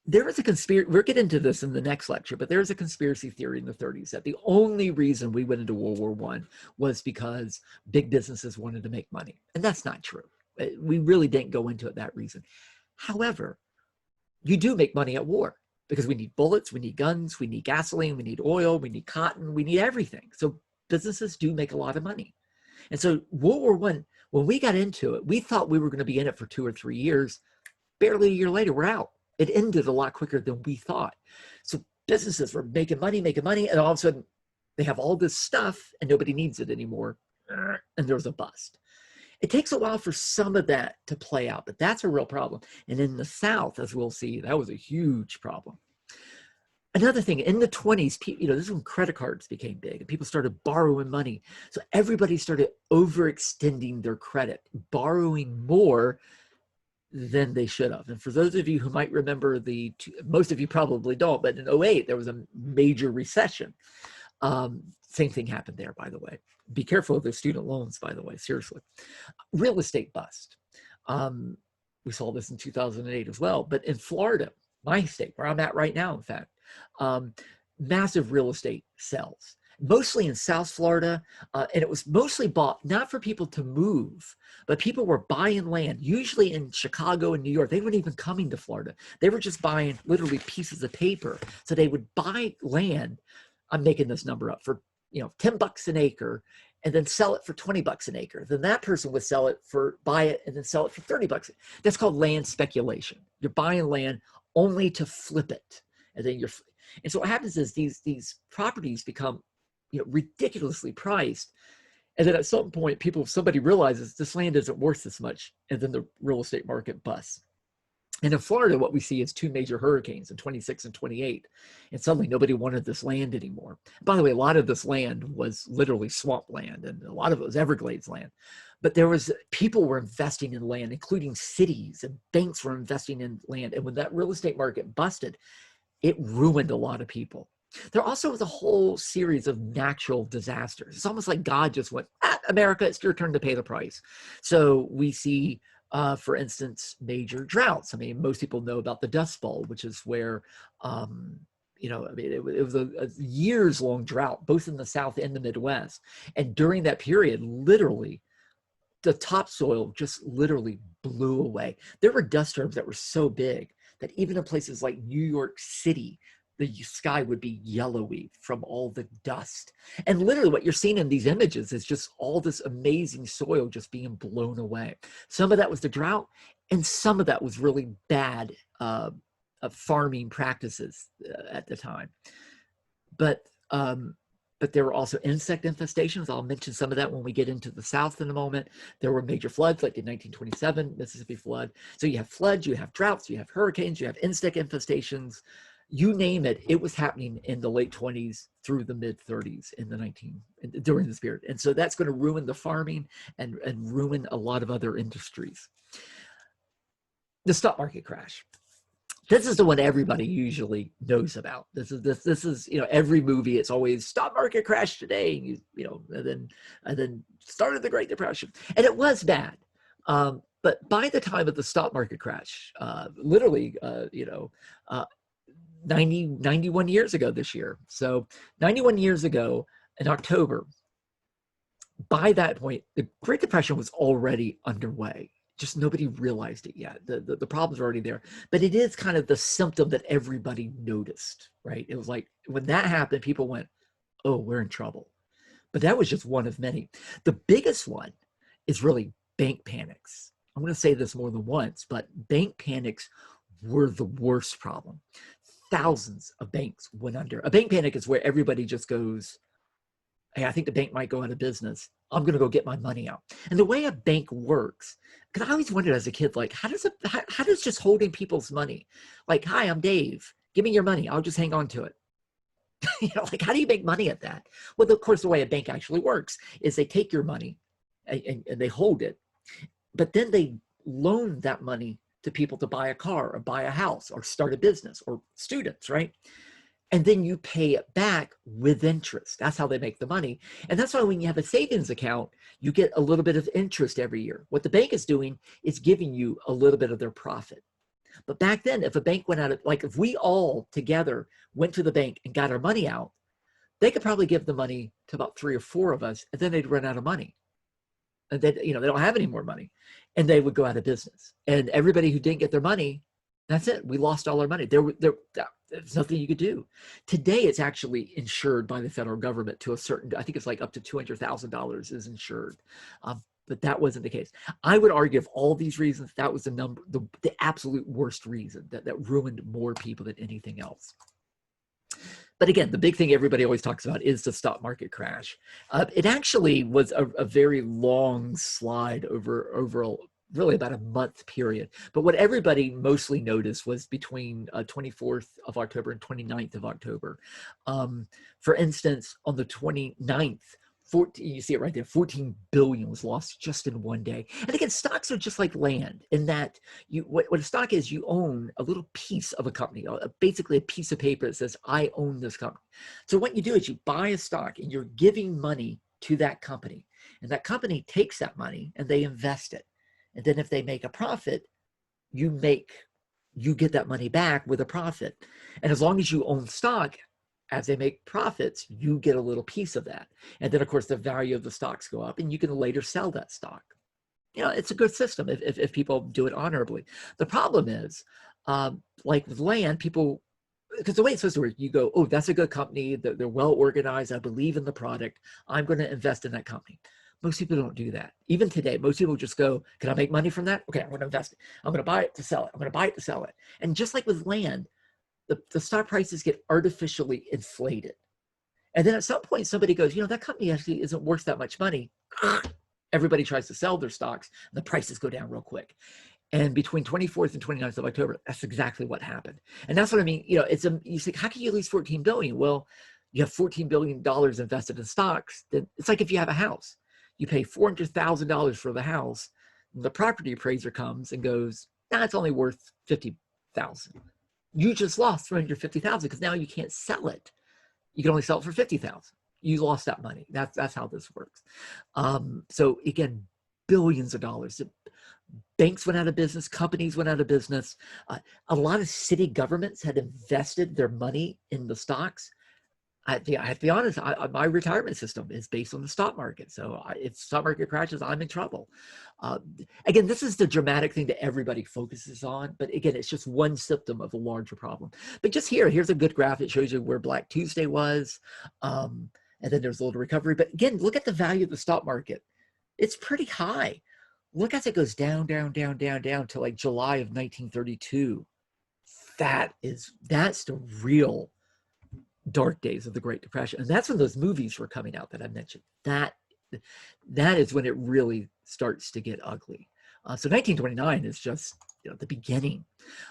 there was a conspiracy, we'll get into this in the next lecture, but there was a conspiracy theory in the 30s that the only reason we went into World War I was because big businesses wanted to make money. And that's not true. We really didn't go into it that reason. However, you do make money at war because we need bullets, we need guns, we need gasoline, we need oil, we need cotton, we need everything. So businesses do make a lot of money. And so World War I, when we got into it, we thought we were going to be in it for 2 or 3 years. Barely a year later, we're out. It ended a lot quicker than we thought. So businesses were making money, and all of a sudden they have all this stuff and nobody needs it anymore. And there was a bust. It takes a while for some of that to play out, but that's a real problem. And in the South, as we'll see, that was a huge problem. Another thing, in the 20s, this is when credit cards became big and people started borrowing money. So everybody started overextending their credit, borrowing more than they should have. And for those of you who might remember most of you probably don't, but in 2008, there was a major recession. Same thing happened there, by the way. Be careful of those student loans, by the way, seriously. Real estate bust. We saw this in 2008 as well, but in Florida, my state, where I'm at right now, in fact, massive real estate sells, mostly in South Florida. And it was mostly bought not for people to move, but people were buying land, usually in Chicago and New York. They weren't even coming to Florida. They were just buying literally pieces of paper. So they would buy land. I'm making this number up for, $10 an acre, and then sell it for $20 an acre. Then that person would buy it and then sell it for $30. That's called land speculation. You're buying land only to flip it. And so what happens is these properties become, ridiculously priced. And then at some point, somebody realizes this land isn't worth this much. And then the real estate market busts. And in Florida, what we see is 2 major hurricanes in 26 and 28. And suddenly nobody wanted this land anymore. By the way, a lot of this land was literally swamp land, and a lot of it was Everglades land. But people were investing in land, including cities, and banks were investing in land. And when that real estate market busted, it ruined a lot of people. There also was a whole series of natural disasters. It's almost like God just went, America, it's your turn to pay the price. So we see, for instance, major droughts. I mean, most people know about the Dust Bowl, which is where, it was a years-long drought, both in the South and the Midwest. And during that period, literally, the topsoil just literally blew away. There were dust storms that were so big that even in places like New York City, the sky would be yellowy from all the dust. And literally what you're seeing in these images is just all this amazing soil just being blown away. Some of that was the drought, and some of that was really bad farming practices at the time. But there were also insect infestations. I'll mention some of that when we get into the South in a moment. There were major floods, like the 1927 Mississippi flood. So you have floods, you have droughts, you have hurricanes, you have insect infestations. You name it, it was happening in the late 20s through the mid 30s during this period. And so that's going to ruin the farming and ruin a lot of other industries. The stock market crash. This is the one everybody usually knows about. This is every movie. It's always stock market crash today, and then started the Great Depression, and it was bad. But by the time of the stock market crash, literally, 91 years ago this year. So 91 years ago in October, by that point, the Great Depression was already underway. Just nobody realized it yet. The problems are already there. But it is kind of the symptom that everybody noticed, right? It was like when that happened, people went, oh, we're in trouble. But that was just one of many. The biggest one is really bank panics. I'm going to say this more than once, but bank panics were the worst problem. Thousands of banks went under. A bank panic is where everybody just goes, hey, I think the bank might go out of business. I'm going to go get my money out. And the way a bank works, because I always wondered as a kid, like, how does just holding people's money, like, hi, I'm Dave, give me your money, I'll just hang on to it. Like, how do you make money at that? Well, of course, the way a bank actually works is they take your money and they hold it, but then they loan that money to people to buy a car or buy a house or start a business, or students, right? And then you pay it back with interest. That's how they make the money. And that's why when you have a savings account, you get a little bit of interest every year. What the bank is doing is giving you a little bit of their profit. But back then, if a bank went out of, like if we all together went to the bank and got our money out, they could probably give the money to about 3 or 4 of us, and then they'd run out of money. And then, they don't have any more money. and they would go out of business. And everybody who didn't get their money, that's it. We lost all our money. There's nothing you could do. Today, it's actually insured by the federal government to a certain, I think it's like up to $200,000 is insured. But that wasn't the case. I would argue of all these reasons, that was the absolute worst reason that ruined more people than anything else. But again, the big thing everybody always talks about is the stock market crash. It actually was a very long slide over really about a month period. But what everybody mostly noticed was between 24th of October and 29th of October. For instance, on the 29th, you see it right there, 14 billion was lost just in one day. And again, stocks are just like land in that what a stock is, you own a little piece of a company, basically a piece of paper that says, I own this company. So what you do is you buy a stock and you're giving money to that company. And that company takes that money and they invest it. And then if they make a profit, you get that money back with a profit. And as long as you own stock, as they make profits, you get a little piece of that. And then, of course, the value of the stocks go up and you can later sell that stock. It's a good system if people do it honorably. The problem is, like with land, people, because the way it's supposed to work, you go, oh, that's a good company. They're well organized. I believe in the product. I'm going to invest in that company. Most people don't do that. Even today, most people just go, can I make money from that? Okay, I'm going to invest it. I'm going to buy it to sell it. I'm going to buy it to sell it. And just like with land, the stock prices get artificially inflated. And then at some point, somebody goes, that company actually isn't worth that much money. Everybody tries to sell their stocks, and the prices go down real quick. And between 24th and 29th of October, that's exactly what happened. And that's what I mean. You say, how can you lose 14 billion? Well, you have $14 billion invested in stocks. Then it's like if you have a house. You pay $400,000 for the house, and the property appraiser comes and goes, it's only worth $50,000. You just lost $350,000 because now you can't sell it. You can only sell it for $50,000. You lost that money. That's how this works. So again, billions of dollars. Banks went out of business. Companies went out of business. A lot of city governments had invested their money in the stocks. I have to be honest, my retirement system is based on the stock market. So if the stock market crashes, I'm in trouble. Again, this is the dramatic thing that everybody focuses on. But again, it's just one symptom of a larger problem. But just here's a good graph. It shows you where Black Tuesday was. And then there's a little recovery. But again, look at the value of the stock market. It's pretty high. Look as it goes down, down, down, down, down to like July of 1932. That's the real dark days of the Great Depression. And that's when those movies were coming out that I mentioned. That is when it really starts to get ugly. So 1929 is just the beginning.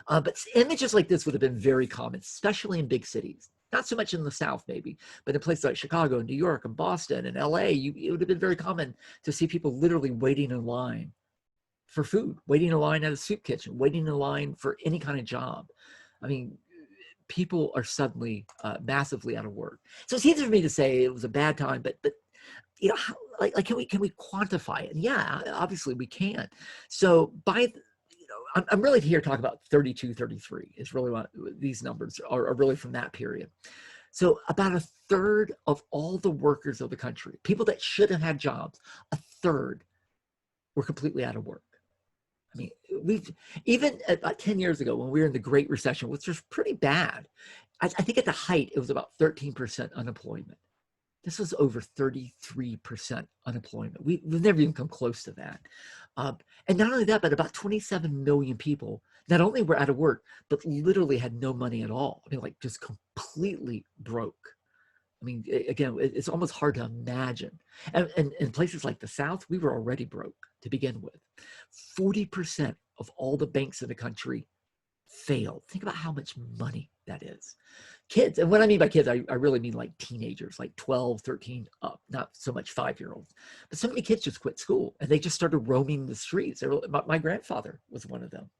But images like this would have been very common, especially in big cities. Not so much in the South, maybe, but in places like Chicago, and New York, and Boston, and LA, it would have been very common to see people literally waiting in line for food, waiting in line at a soup kitchen, waiting in line for any kind of job. I mean, people are suddenly massively out of work. So it's easy for me to say it was a bad time, but can we quantify it? And yeah, obviously we can. So I'm really here talking about 32, 33 is really what these numbers are really from that period. So about a third of all the workers of the country, people that should have had jobs, a third were completely out of work. I mean, even about 10 years ago when we were in the Great Recession, which was pretty bad, I think at the height, it was about 13% unemployment. This was over 33% unemployment. We've never even come close to that. And not only that, but about 27 million people not only were out of work, but literally had no money at all. I mean, like just completely broke. I mean, again, it's almost hard to imagine. And in places like the South, we were already broke to begin with. 40% of all the banks in the country failed. Think about how much money that is. Kids, and what I mean by kids, I really mean like teenagers, like 12, 13 up, not so much 5-year-olds. But so many kids just quit school and they just started roaming the streets. My grandfather was one of them.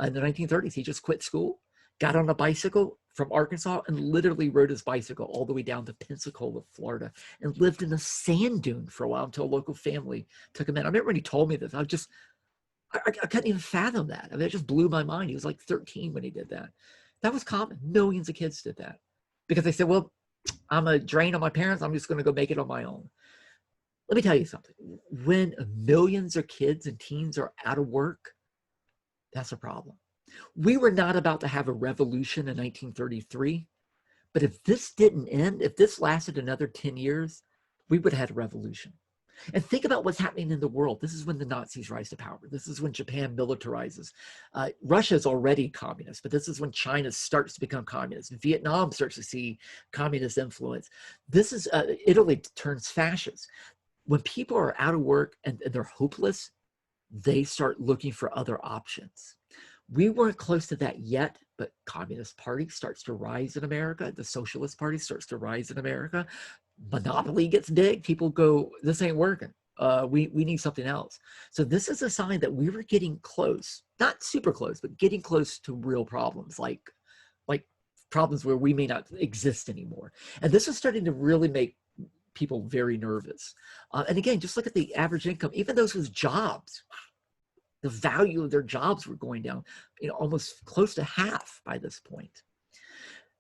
In the 1930s, he just quit school, got on a bicycle from Arkansas and literally rode his bicycle all the way down to Pensacola, Florida, and lived in a sand dune for a while until a local family took him in. I remember when he told me this, I couldn't even fathom that. I mean, it just blew my mind. He was like 13 when he did that. That was common. Millions of kids did that because they said, well, I'm a drain on my parents. I'm just going to go make it on my own. let me tell you something. When millions of kids and teens are out of work, that's a problem. We were not about to have a revolution in 1933, but if this didn't end, if this lasted another 10 years, we would have had a revolution. And think about what's happening in the world. This is when the Nazis rise to power. This is when Japan militarizes. Russia is already communist, but this is when China starts to become communist. Vietnam starts to see communist influence. This is Italy turns fascist. When people are out of work and they're hopeless, they start looking for other options. We weren't close to that yet, but Communist Party starts to rise in America. The Socialist Party starts to rise in America. Monopoly gets big. People go, this ain't working. We need something else. So this is a sign that we were getting close, not super close, but getting close to real problems, like problems where we may not exist anymore. And this is starting to really make people very nervous. And again, just look at the average income, even those with jobs, the value of their jobs were going down, almost close to half by this point.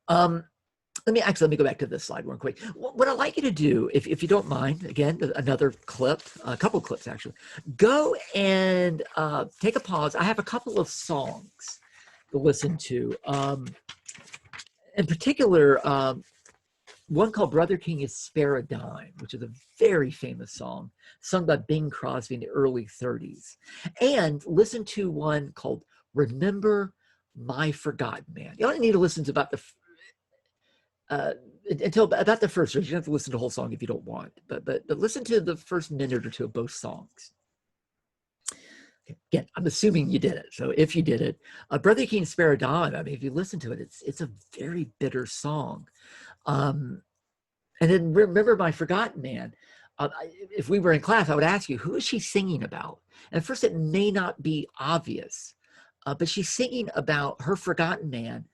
Let me go back to this slide real quick. What I'd like you to do, if you don't mind, again, another clip, a couple clips actually, go and take a pause. I have a couple of songs to listen to. In particular, one called Brother King is Spare a Dime, which is a very famous song, sung by Bing Crosby in the early 30s. And listen to one called Remember My Forgotten Man. You don't need to listen to about the until about the first verse. You don't have to listen to the whole song if you don't want, but listen to the first minute or two of both songs. Again, I'm assuming you did it. So if you did it, Brother King Spare a Dime, I mean, if you listen to it, it's a very bitter song. And then Remember My Forgotten Man. If we were in class, I would ask you, who is she singing about? And at first it may not be obvious, but she's singing about her forgotten man.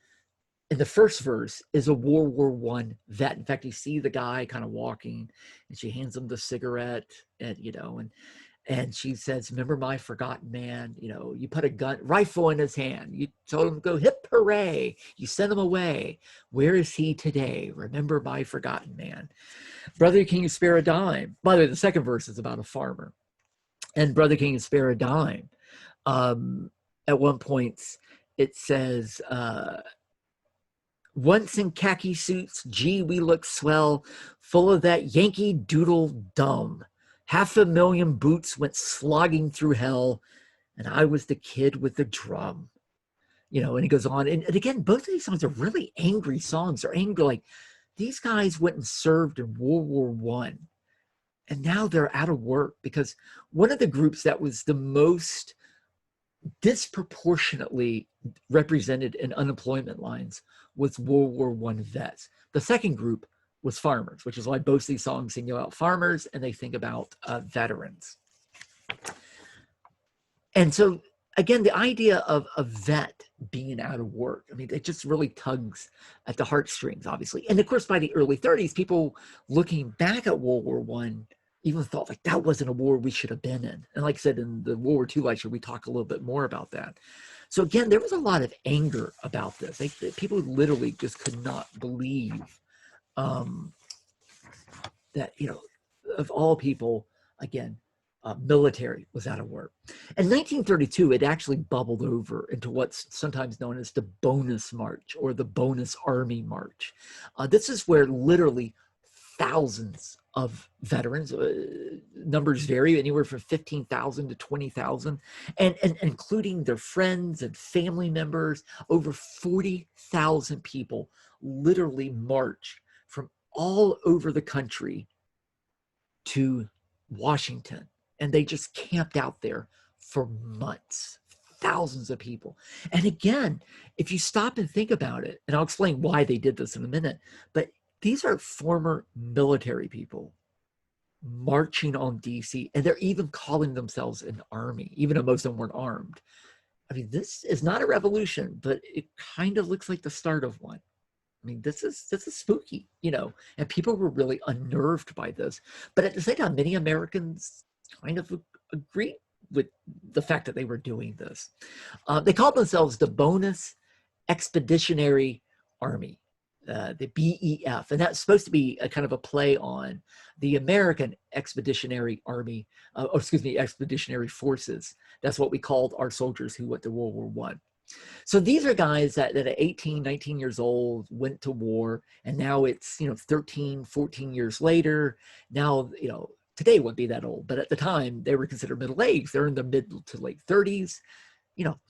In the first verse is a World War I vet. In fact, you see the guy kind of walking and she hands him the cigarette and she says, remember my forgotten man, you put a rifle in his hand. You told him, go hip hooray. You sent him away. Where is he today? Remember my forgotten man. Brother King Spare a Dime. By the way, the second verse is about a farmer. And Brother King Spare a Dime. At one point it says, once in khaki suits, gee, we look swell, full of that Yankee Doodle dum. 500,000 boots went slogging through hell, and I was the kid with the drum. And he goes on. And again, both of these songs are really angry songs. They're angry, like these guys went and served in World War I, and now they're out of work because one of the groups that was the most disproportionately represented in unemployment lines was World War I vets. The second group was farmers, which is why both these songs sing about farmers and they think about veterans. And so again, the idea of a vet being out of work, I mean, it just really tugs at the heartstrings, obviously. And of course, by the early 30s, people looking back at World War I even thought like that wasn't a war we should have been in. And like I said, in the World War II lecture, we talk a little bit more about that. So again, there was a lot of anger about this. People literally just could not believe that, of all people, again, military was out of work. In 1932, it actually bubbled over into what's sometimes known as the bonus march or the bonus army march. This is where literally thousands of veterans, numbers vary anywhere from 15,000 to 20,000, and including their friends and family members, over 40,000 people literally march from all over the country to Washington. And they just camped out there for months, thousands of people. And again, if you stop and think about it, and I'll explain why they did this in a minute, but these are former military people marching on DC, and they're even calling themselves an army, even though most of them weren't armed. I mean, this is not a revolution, but it kind of looks like the start of one. I mean, this is spooky, and people were really unnerved by this. But at the same time, many Americans kind of agreed with the fact that they were doing this. They called themselves the Bonus Expeditionary Army. the BEF, and that's supposed to be a kind of a play on the American Expeditionary Army, or excuse me, Expeditionary Forces. That's what we called our soldiers who went to World War One. So these are guys that at 18, 19 years old went to war, and now it's, 13, 14 years later. Now, today wouldn't be that old, but at the time they were considered middle-aged. They're in their mid to late 30s.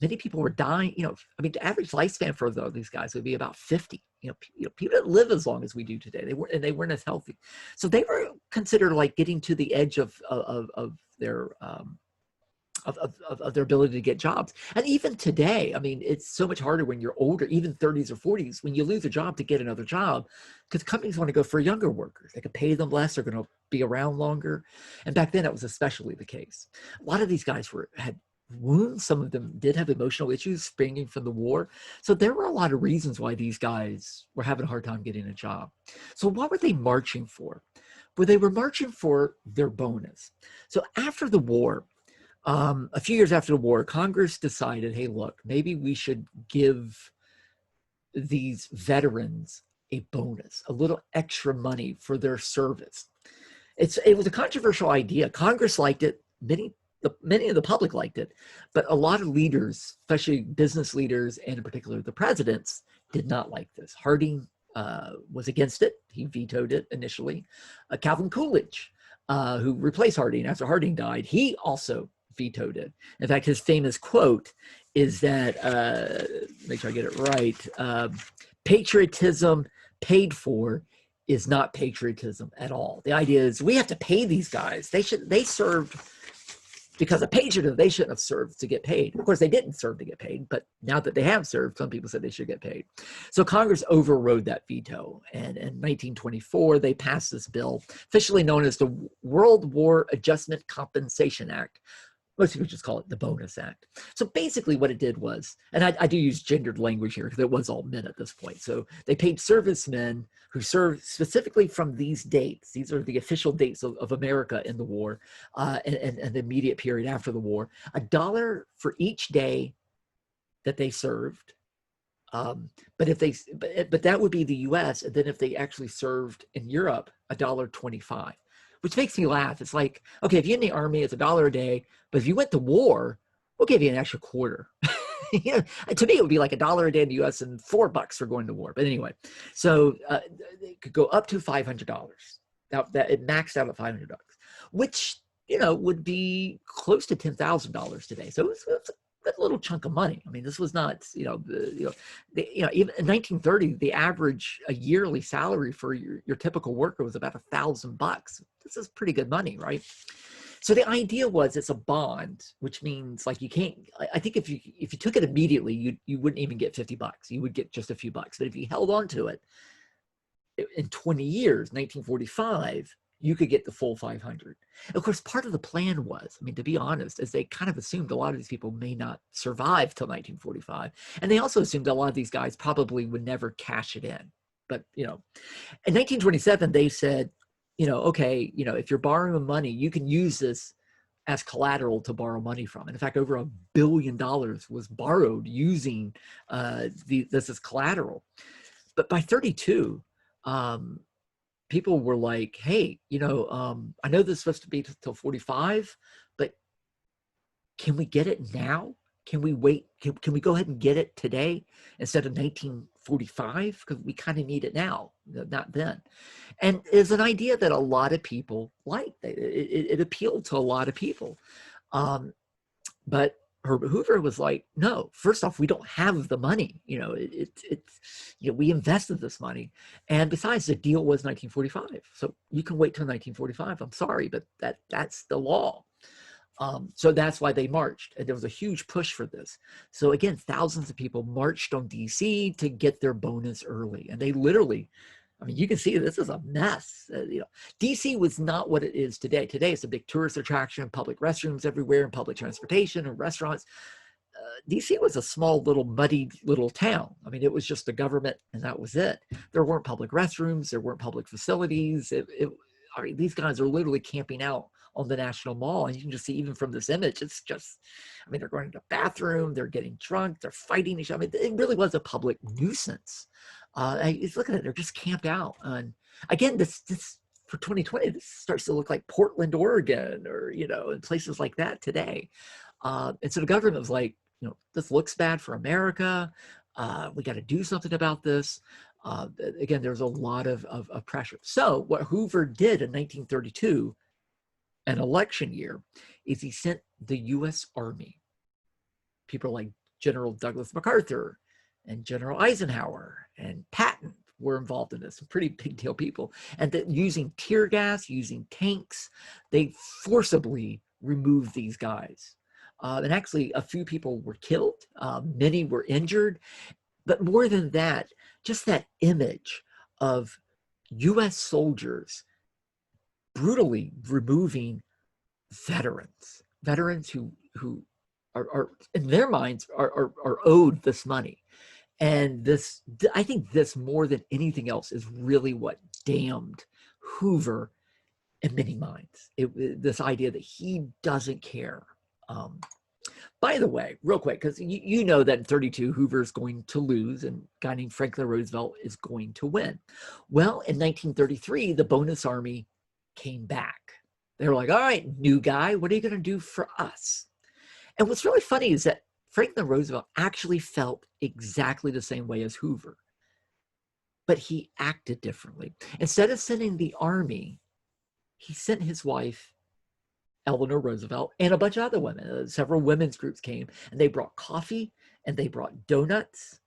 Many people were dying. I mean, the average lifespan for these guys would be about 50. People didn't live as long as we do today. They weren't as healthy. So they were considered like getting to the edge of their of their ability to get jobs. And even today, I mean, it's so much harder when you're older, even 30s or 40s, when you lose a job to get another job, because companies want to go for younger workers. They can pay them less, they're going to be around longer. And back then, that was especially the case. A lot of these guys had wounds. Some of them did have emotional issues springing from the war. So there were a lot of reasons why these guys were having a hard time getting a job. So what were they marching for? Well, they were marching for their bonus. So after the war, a few years after the war, Congress decided, hey, look, maybe we should give these veterans a bonus, a little extra money for their service. It was a controversial idea. Congress liked it. Many of the public liked it, but a lot of leaders, especially business leaders, and in particular the presidents, did not like this. Harding was against it. He vetoed it initially. Calvin Coolidge, who replaced Harding after Harding died, he also vetoed it. In fact, his famous quote is that, make sure I get it right, patriotism paid for is not patriotism at all. The idea is we have to pay these guys. They served because of patriotism. They shouldn't have served to get paid. Of course, they didn't serve to get paid, but now that they have served, some people said they should get paid. So Congress overrode that veto. And in 1924, they passed this bill, officially known as the World War Adjustment Compensation Act. Most people just call it the Bonus Act. So basically what it did was, and I do use gendered language here because it was all men at this point. So they paid servicemen who served specifically from these dates. These are the official dates of America in the war and the immediate period after the war, $1 for each day that they served. But that would be the US. And then if they actually served in Europe, $1.25. Which makes me laugh. It's like, okay, if you're in the Army, it's $1 a day. But if you went to war, we'll give you an extra quarter. To me, it would be like $1 a day in the U.S. and $4 for going to war. But anyway, so it could go up to $500. That it maxed out at $500, which would be close to $10,000 today. So it's a little chunk of money. I mean, this was not, even in 1930, the average yearly salary for your typical worker was about $1,000. This is pretty good money, right? So the idea was it's a bond, which means like you can't. I think if you took it immediately, you wouldn't even get $50. You would get just a few bucks. But if you held on to it in 20 years, 1945. You could get the full 500. Of course, part of the plan was, I mean, to be honest, is they kind of assumed a lot of these people may not survive till 1945. And they also assumed a lot of these guys probably would never cash it in. But, in 1927, they said, okay, if you're borrowing money, you can use this as collateral to borrow money from. And in fact, over $1 billion was borrowed using this as collateral. But by 32, people were like, hey, I know this is supposed to be till 45, but can we get it now? Can we wait? Can we go ahead and get it today instead of 1945? Because we kind of need it now, not then. And it's an idea that a lot of people liked. It appealed to a lot of people. But Herbert Hoover was like, no, first off, we don't have the money. We invested this money. And besides, the deal was 1945. So you can wait till 1945. I'm sorry, but that's the law. So that's why they marched. And there was a huge push for this. So again, thousands of people marched on DC to get their bonus early. And they literally, I mean, you can see this is a mess. DC was not what it is today. Today, it's a big tourist attraction, public restrooms everywhere, and public transportation and restaurants. DC was a small, little, muddy little town. I mean, it was just the government, and that was it. There weren't public restrooms. There weren't public facilities. These guys are literally camping out on the National Mall. And you can just see, even from this image, it's just, I mean, they're going to the bathroom, they're getting drunk, they're fighting each other. I mean, it really was a public nuisance. It's looking at it, they're just camped out. And again, this for 2020, this starts to look like Portland, Oregon, or, you know, and places like that today. And so the government was like, you know, this looks bad for America. We got to do something about this. Again, there's a lot of pressure. So what Hoover did in 1932, an election year, is he sent the U.S. Army, people like General Douglas MacArthur and General Eisenhower and Patton were involved in this, some pretty big deal people. And that using tear gas, using tanks, they forcibly removed these guys. And actually, a few people were killed, many were injured. But more than that, just that image of U.S. soldiers brutally removing veterans who are in their minds are owed this money. And this, I think this more than anything else is really what damned Hoover in many minds. This idea that he doesn't care. By the way, real quick, because you know that in 32, Hoover is going to lose and a guy named Franklin Roosevelt is going to win. Well, in 1933, the Bonus Army came back. They were like, all right, new guy, what are you going to do for us? And what's really funny is that Franklin Roosevelt actually felt exactly the same way as Hoover, but he acted differently. Instead of sending the army, he sent his wife, Eleanor Roosevelt, and a bunch of other women. Several women's groups came, and they brought coffee and they brought donuts.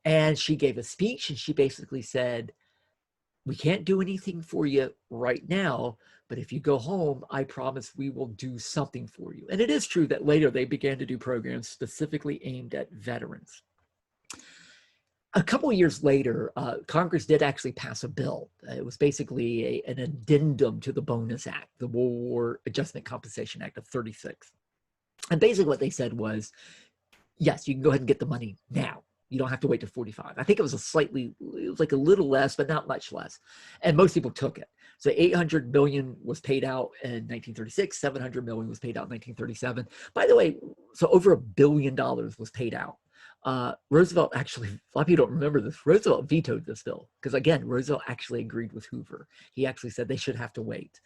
And she gave a speech, and she basically said, we can't do anything for you right now, but if you go home, I promise we will do something for you. And it is true that later they began to do programs specifically aimed at veterans. A couple of years later, Congress did actually pass a bill. It was basically an addendum to the Bonus Act, the World War Adjustment Compensation Act of 36. And basically what they said was, yes, you can go ahead and get the money now. You don't have to wait to 45. I think it was it was like a little less, but not much less. And most people took it. So 800 million was paid out in 1936, 700 million was paid out in 1937. By the way, so over $1 billion was paid out. Roosevelt actually, a lot of people don't remember this, Roosevelt vetoed this bill because, again, Roosevelt actually agreed with Hoover. He actually said they should have to wait.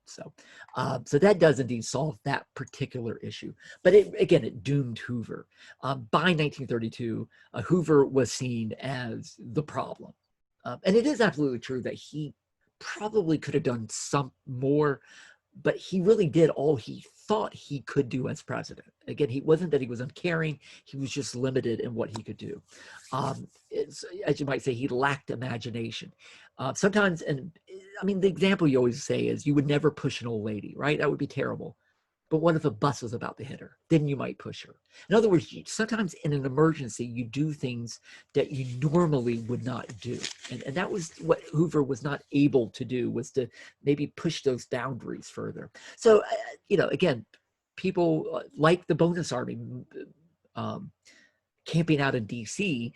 So that does indeed solve that particular issue. But it doomed Hoover. By 1932, Hoover was seen as the problem. And it is absolutely true that he probably could have done some more, but he really did all he thought he could do as president. Again, he wasn't that he was uncaring, he was just limited in what he could do. As you might say, he lacked imagination. Sometimes, and I mean, the example you always say is you would never push an old lady, right? That would be terrible. But what if a bus was about to hit her? Then you might push her. In other words, sometimes in an emergency, you do things that you normally would not do. And that was what Hoover was not able to do, was to maybe push those boundaries further. So, again, people like the Bonus Army, camping out in DC,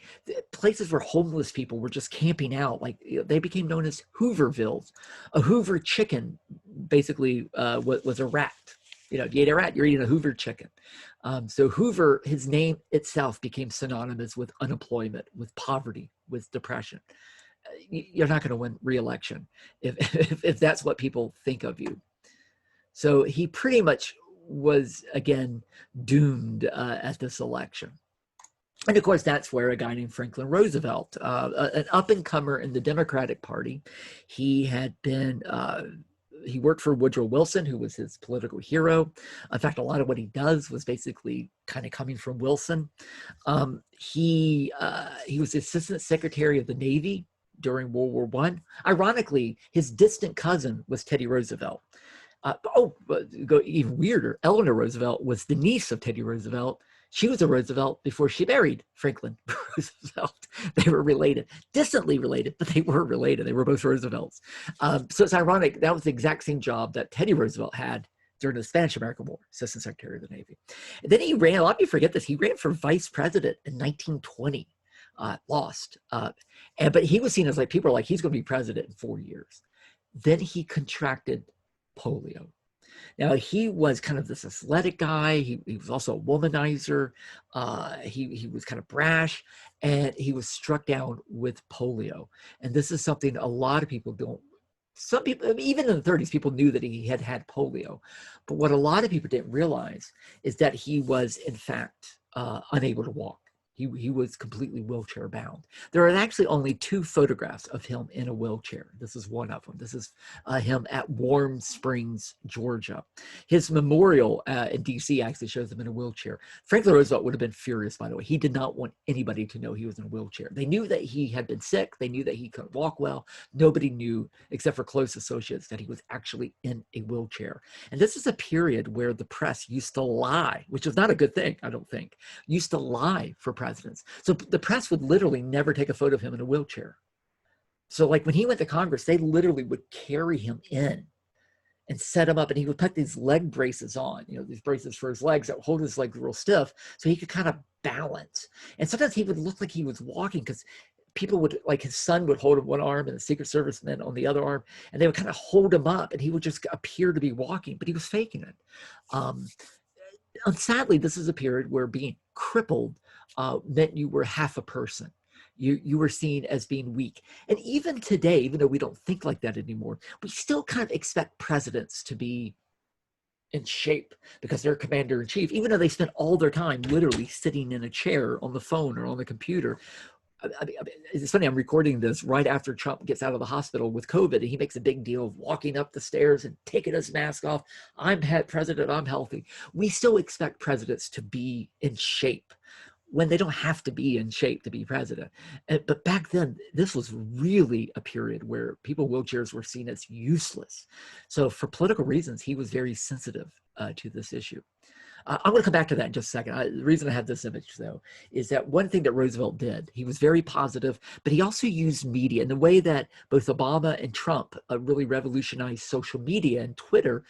places where homeless people were just camping out, like they became known as Hoovervilles. A Hoover chicken basically was a rat. If you ate a rat, you're eating a Hoover chicken. So Hoover, his name itself became synonymous with unemployment, with poverty, with depression. You're not going to win re-election if that's what people think of you. So he pretty much was, again, doomed at this election. And of course, that's where a guy named Franklin Roosevelt, an up-and-comer in the Democratic Party, he had been... he worked for Woodrow Wilson, who was his political hero. In fact, a lot of what he does was basically kind of coming from Wilson. He was the Assistant Secretary of the Navy during World War I. Ironically, his distant cousin was Teddy Roosevelt. Go even weirder, Eleanor Roosevelt was the niece of Teddy Roosevelt. She was a Roosevelt before she married Franklin Roosevelt. They were related, distantly related, but they were related. They were both Roosevelts. So it's ironic. That was the exact same job that Teddy Roosevelt had during the Spanish-American War, Assistant Secretary of the Navy. And then he ran, a lot of you forget this, he ran for vice president in 1920, lost. But he was seen as people are like, he's going to be president in 4 years. Then he contracted polio. Now, he was kind of this athletic guy. He was also a womanizer. He was kind of brash, and he was struck down with polio. And this is something a lot of people don't. Some people, I mean, even in the 30s, people knew that he had had polio. But what a lot of people didn't realize is that he was, in fact, unable to walk. He was completely wheelchair bound. There are actually only 2 photographs of him in a wheelchair. This is one of them. This is him at Warm Springs, Georgia. His memorial in DC actually shows him in a wheelchair. Franklin Roosevelt would have been furious, by the way. He did not want anybody to know he was in a wheelchair. They knew that he had been sick. They knew that he couldn't walk well. Nobody knew, except for close associates, that he was actually in a wheelchair. And this is a period where the press used to lie, which is not a good thing, I don't think, used to lie for presidents. So the press would literally never take a photo of him in a wheelchair. So like when he went to Congress, they literally would carry him in and set him up, and he would put these leg braces on, these braces for his legs that would hold his legs real stiff so he could kind of balance. And sometimes he would look like he was walking because people would, like his son would hold him one arm and the Secret Service men on the other arm, and they would kind of hold him up and he would just appear to be walking, but he was faking it. And sadly, this is a period where being crippled meant you were half a person. You were seen as being weak. And even today, even though we don't think like that anymore, we still kind of expect presidents to be in shape because they're commander-in-chief, even though they spend all their time literally sitting in a chair on the phone or on the computer. It's funny, I'm recording this right after Trump gets out of the hospital with COVID, and he makes a big deal of walking up the stairs and taking his mask off. I'm head president, I'm healthy. We still expect presidents to be in shape when they don't have to be in shape to be president. But back then, this was really a period where people in wheelchairs were seen as useless. So for political reasons, he was very sensitive to this issue. I'm going to come back to that in just a second. The reason I have this image, though, is that one thing that Roosevelt did, he was very positive, but he also used media in the way that both Obama and Trump really revolutionized social media and Twitter.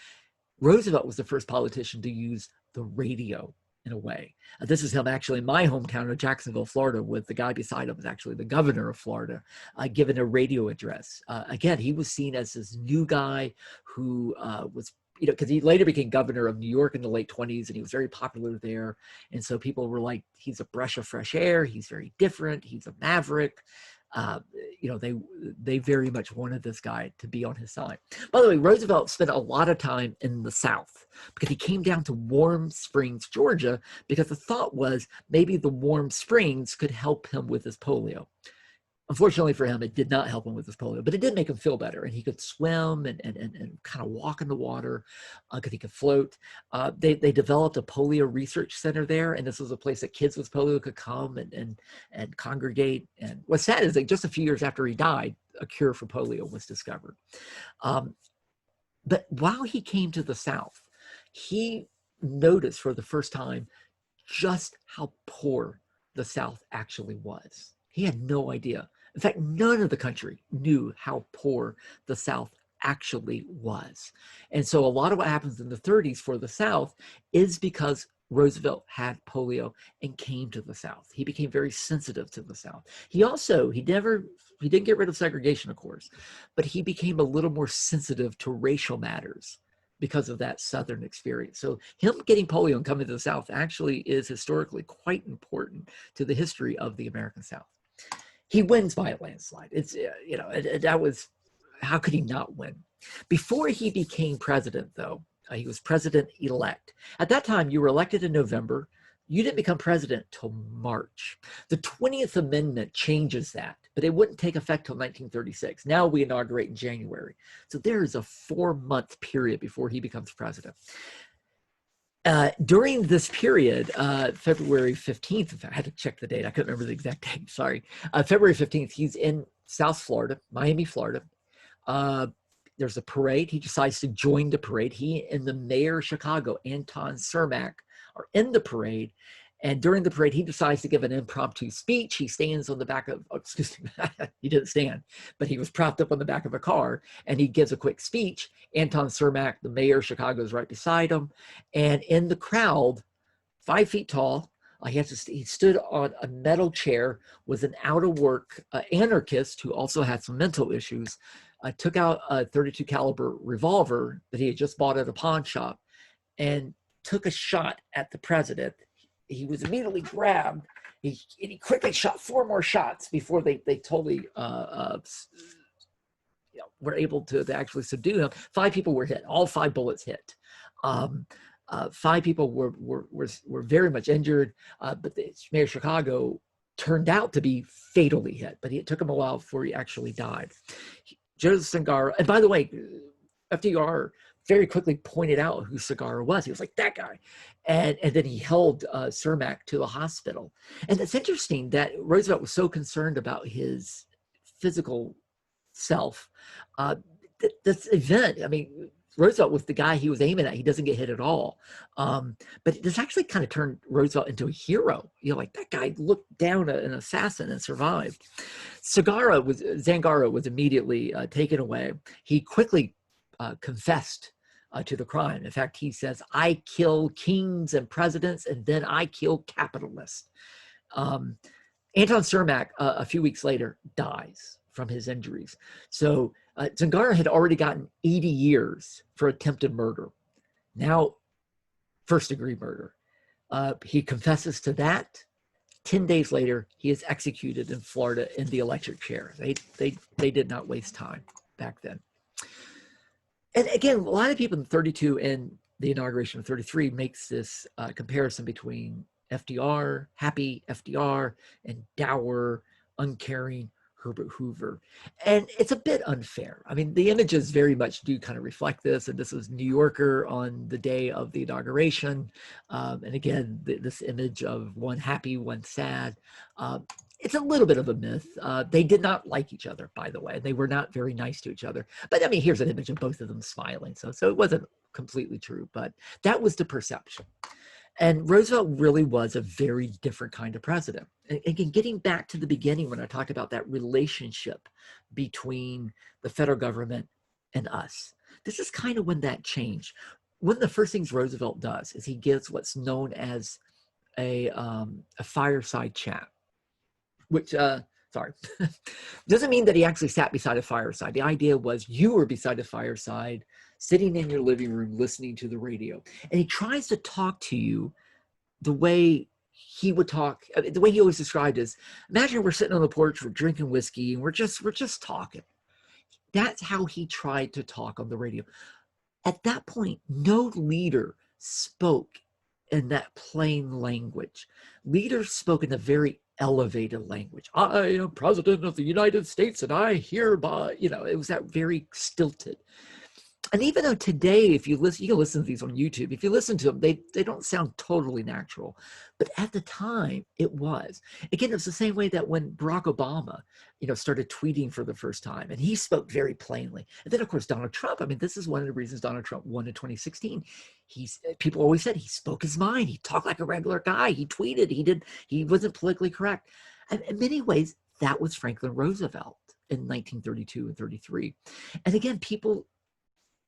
Roosevelt was the first politician to use the radio in a way. This is him actually in my hometown of Jacksonville, Florida, with the guy beside him was actually the governor of Florida, giving a radio address. Again, he was seen as this new guy who was, because he later became governor of New York in the late 20s, and he was very popular there. And so people were like, he's a breath of fresh air. He's very different. He's a maverick. They very much wanted this guy to be on his side. By the way, Roosevelt spent a lot of time in the South because he came down to Warm Springs, Georgia, because the thought was maybe the warm springs could help him with his polio. Unfortunately for him, it did not help him with his polio, but it did make him feel better. And he could swim and kind of walk in the water because he could float. They developed a polio research center there. And this was a place that kids with polio could come and congregate. And what's sad is that just a few years after he died, a cure for polio was discovered. But while he came to the South, he noticed for the first time just how poor the South actually was. He had no idea. In fact, none of the country knew how poor the South actually was. And so a lot of what happens in the 30s for the South is because Roosevelt had polio and came to the South. He became very sensitive to the South. He didn't get rid of segregation, of course, but he became a little more sensitive to racial matters because of that Southern experience. So him getting polio and coming to the South actually is historically quite important to the history of the American South. He wins by a landslide. That was, how could he not win? Before he became president, though, he was president-elect. At that time, you were elected in November. You didn't become president till March. The 20th Amendment changes that, but it wouldn't take effect till 1936. Now we inaugurate in January. So there is a 4-month period before he becomes president. During this period, February 15th, in fact, I had to check the date. I couldn't remember the exact date, sorry. February 15th, he's in South Florida, Miami, Florida. There's a parade. He decides to join the parade. He and the mayor of Chicago, Anton Cermak, are in the parade. And during the parade, he decides to give an impromptu speech. He stands on the back of, excuse me, he didn't stand, but he was propped up on the back of a car, and he gives a quick speech. Anton Cermak, the mayor of Chicago, is right beside him. And in the crowd, 5 feet tall, he stood on a metal chair, was an out-of-work anarchist who also had some mental issues, took out a 32 caliber revolver that he had just bought at a pawn shop and took a shot at the president. He was immediately grabbed. He quickly shot 4 more shots before they totally were able to actually subdue him. 5 people were hit. All 5 bullets hit. 5 people were very much injured, but the mayor of Chicago turned out to be fatally hit. But it took him a while before he actually died. Joseph Segarra, and by the way, FDR very quickly pointed out who Segarra was. He was like, that guy. And then he held Cermak to the hospital. And it's interesting that Roosevelt was so concerned about his physical self. This event, I mean, Roosevelt was the guy he was aiming at. He doesn't get hit at all. But this actually kind of turned Roosevelt into a hero. You know, like that guy looked down at an assassin and survived. Zangara was immediately taken away. He quickly confessed to the crime. In fact, he says, I kill kings and presidents, and then I kill capitalists. Anton Cermak, a few weeks later, dies from his injuries. So Zangara had already gotten 80 years for attempted murder. Now, first-degree murder. He confesses to that. 10 days later, he is executed in Florida in the electric chair. They did not waste time back then. And again, a lot of people in 32 and the inauguration of 33 makes this comparison between FDR, happy FDR, and dour, uncaring Herbert Hoover. And it's a bit unfair. I mean, the images very much do kind of reflect this. And this was New Yorker on the day of the inauguration. And again, this image of one happy, one sad. It's a little bit of a myth. They did not like each other, by the way. They were not very nice to each other. But I mean, here's an image of both of them smiling. So it wasn't completely true, but that was the perception. And Roosevelt really was a very different kind of president. And again, getting back to the beginning when I talked about that relationship between the federal government and us, this is kind of when that changed. One of the first things Roosevelt does is he gives what's known as a fireside chat, which, doesn't mean that he actually sat beside a fireside. The idea was you were beside a fireside, sitting in your living room, listening to the radio. And he tries to talk to you the way he would talk, the way he always described is, imagine we're sitting on the porch, we're drinking whiskey, and we're just talking. That's how he tried to talk on the radio. At that point, no leader spoke in that plain language. Leaders spoke in a very elevated language. I am president of the United States and I hereby, it was that very stilted. And even though today, if you listen, you can listen to these on YouTube. If you listen to them, they don't sound totally natural. But at the time, it was. Again, it was the same way that when Barack Obama, started tweeting for the first time, and he spoke very plainly. And then, of course, Donald Trump. I mean, this is one of the reasons Donald Trump won in 2016. People always said he spoke his mind. He talked like a regular guy. He tweeted. He wasn't politically correct. And in many ways, that was Franklin Roosevelt in 1932 and 33. And again, people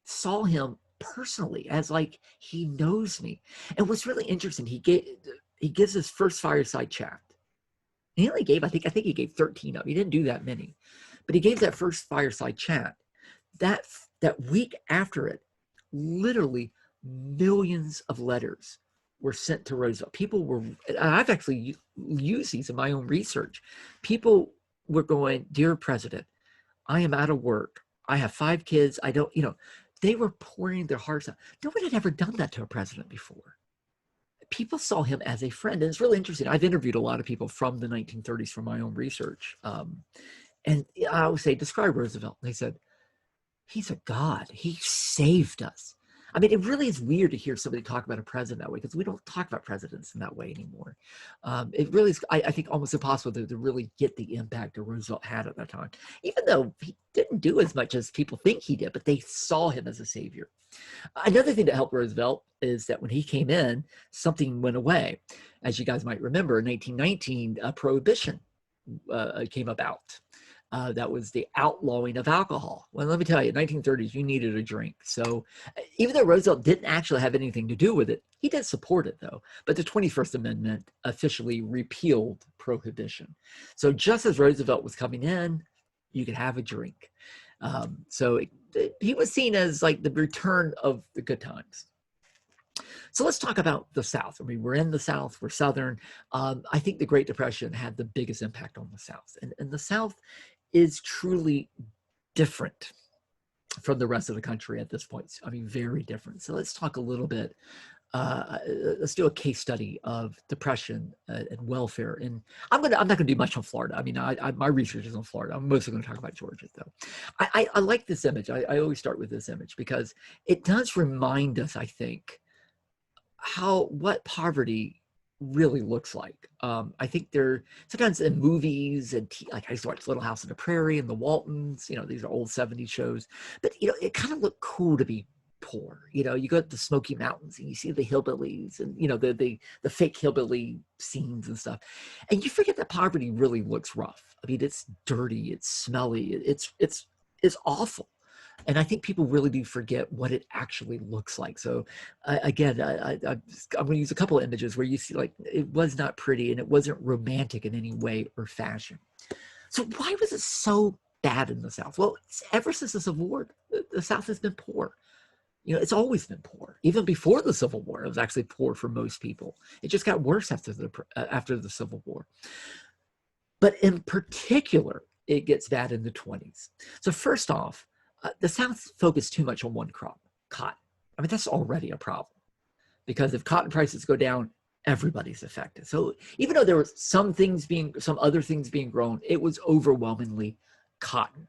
saw him personally as like, he knows me. And what's really interesting, he gives his first fireside chat. He only gave, I think he gave 13 of them. He didn't do that many, but he gave that first fireside chat. That week after it, literally millions of letters were sent to Roosevelt. People were, and I've actually used these in my own research. People were going, dear President, I am out of work. I have 5 kids. I don't, they were pouring their hearts out. Nobody had ever done that to a president before. People saw him as a friend. And it's really interesting. I've interviewed a lot of people from the 1930s from my own research. And I always say, describe Roosevelt. And they said, he's a god. He saved us. I mean, it really is weird to hear somebody talk about a president that way, because we don't talk about presidents in that way anymore. It really is, I think, almost impossible to really get the impact that Roosevelt had at that time, even though he didn't do as much as people think he did, but they saw him as a savior. Another thing that helped Roosevelt is that when he came in, something went away. As you guys might remember, in 1919, Prohibition came about. That was the outlawing of alcohol. Well, let me tell you, 1930s, you needed a drink. So even though Roosevelt didn't actually have anything to do with it, he did support it, though. But the 21st Amendment officially repealed Prohibition. So just as Roosevelt was coming in, you could have a drink. So he was seen as like the return of the good times. So let's talk about the South. I mean, we're in the South, we're Southern. I think the Great Depression had the biggest impact on the South. And the South is truly different from the rest of the country at this point. I mean, very different. So let's talk a little bit. Let's do a case study of depression and welfare. And I'm not going to do much on Florida. I mean, my research is on Florida. I'm mostly going to talk about Georgia, though. I like this image. I always start with this image because it does remind us, I think, what poverty really looks like. I think they're sometimes in movies and like I used to watch Little House on the Prairie and the Waltons, these are old 70s shows, but it kind of looked cool to be poor. You go to the Smoky Mountains and you see the hillbillies and the fake hillbilly scenes and stuff, and you forget that poverty really looks rough. I mean, it's dirty, it's smelly, it's awful. And I think people really do forget what it actually looks like. So again, I'm going to use a couple of images where you see like it was not pretty and it wasn't romantic in any way or fashion. So why was it so bad in the South? Well, ever since the Civil War, the South has been poor. It's always been poor. Even before the Civil War, it was actually poor for most people. It just got worse after the Civil War. But in particular, it gets bad in the 20s. So first off, the South focused too much on one crop, cotton. I mean, that's already a problem because if cotton prices go down, everybody's affected. So even though there were some other things being grown, it was overwhelmingly cotton.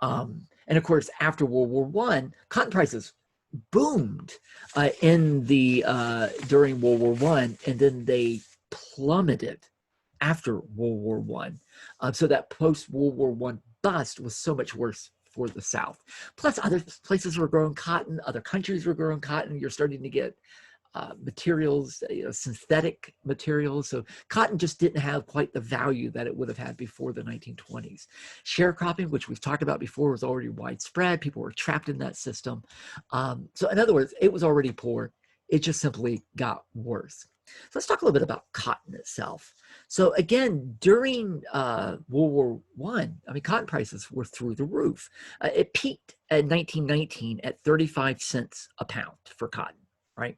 And of course, after World War I, cotton prices boomed during World War I, and then they plummeted after World War I. So that post-World War I bust was so much worse for the South. Plus, other places were growing cotton, other countries were growing cotton. You're starting to get materials, synthetic materials. So cotton just didn't have quite the value that it would have had before the 1920s. Sharecropping, which we've talked about before, was already widespread. People were trapped in that system. So in other words, it was already poor. It just simply got worse. So let's talk a little bit about cotton itself. So again, during World War I mean, cotton prices were through the roof. It peaked in 1919 at 35 cents a pound for cotton, right?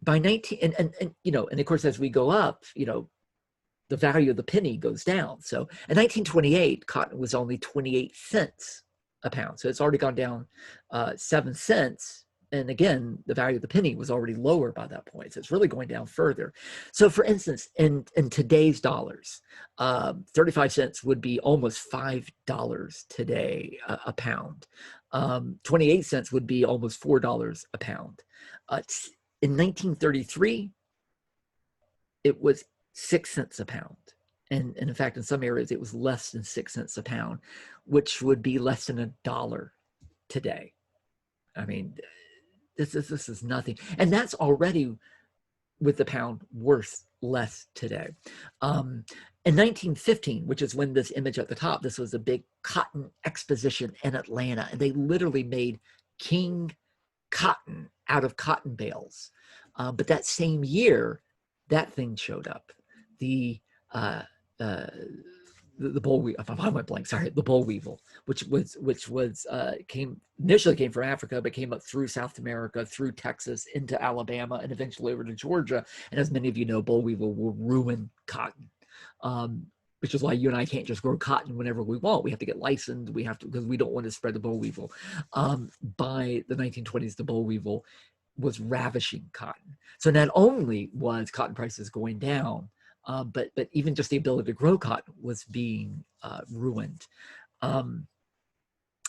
By and of course, as we go up, the value of the penny goes down. So in 1928, cotton was only 28 cents a pound. So it's already gone down 7 cents. And again, the value of the penny was already lower by that point. So it's really going down further. So for instance, in today's dollars, 35 cents would be almost $5 today a pound. 28 cents would be almost $4 a pound. In 1933, it was 6 cents a pound. And in fact, in some areas, it was less than 6 cents a pound, which would be less than $1 today. I mean, this is nothing. And that's already, with the pound, worth less today. In 1915, which is when this image at the top, this was a big cotton exposition in Atlanta. And they literally made king cotton out of cotton bales. But that same year, that thing showed up. The boll weevil, I went blank, sorry, the boll weevil, which initially came from Africa, but came up through South America, through Texas, into Alabama, and eventually over to Georgia. And as many of you know, boll weevil will ruin cotton, which is why you and I can't just grow cotton whenever we want. We have to get licensed. We have to, because we don't want to spread the boll weevil. By the 1920s, the boll weevil was ravishing cotton. So not only was cotton prices going down, but even just the ability to grow cotton was being ruined.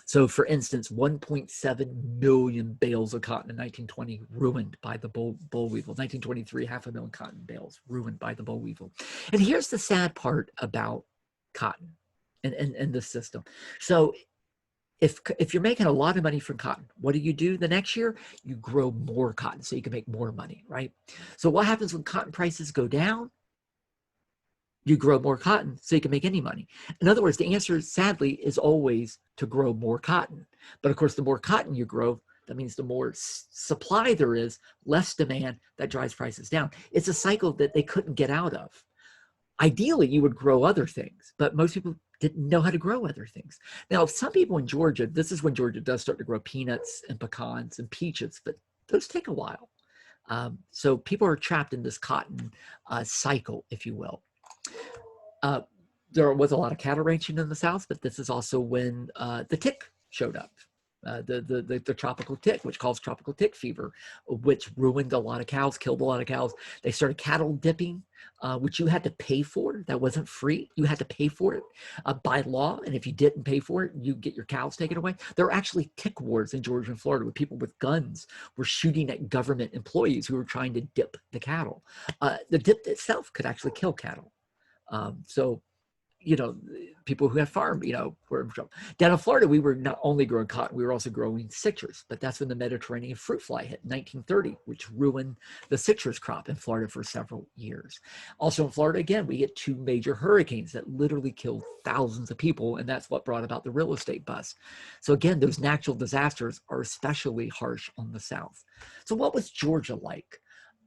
So for instance, 1.7 million bales of cotton in 1920 ruined by the boll weevil. 1923, 500,000 cotton bales ruined by the boll weevil. And here's the sad part about cotton and this system. So if you're making a lot of money from cotton, what do? The next year, you grow more cotton so you can make more money, right? So what happens when cotton prices go down? You grow more cotton so you can make any money. In other words, the answer, sadly, is always to grow more cotton. But of course, the more cotton you grow, that means the more supply there is, less demand, that drives prices down. It's a cycle that they couldn't get out of. Ideally, you would grow other things, but most people didn't know how to grow other things. Now, some people in Georgia, this is when Georgia does start to grow peanuts and pecans and peaches, but those take a while. So people are trapped in this cotton cycle, if you will. There was a lot of cattle ranching in the South, but this is also when the tick showed up. The tropical tick, which caused tropical tick fever, which ruined a lot of cows, killed a lot of cows. They started cattle dipping, which you had to pay for. That wasn't free. You had to pay for it by law. And if you didn't pay for it, you get your cows taken away. There were actually tick wars in Georgia and Florida where people with guns were shooting at government employees who were trying to dip the cattle. The dip itself could actually kill cattle. So people who have farmed, were in trouble. Down in Florida, we were not only growing cotton, we were also growing citrus. But that's when the Mediterranean fruit fly hit in 1930, which ruined the citrus crop in Florida for several years. Also in Florida, again, we get 2 major hurricanes that literally killed thousands of people, and that's what brought about the real estate bust. So again, those natural disasters are especially harsh on the South. So what was Georgia like?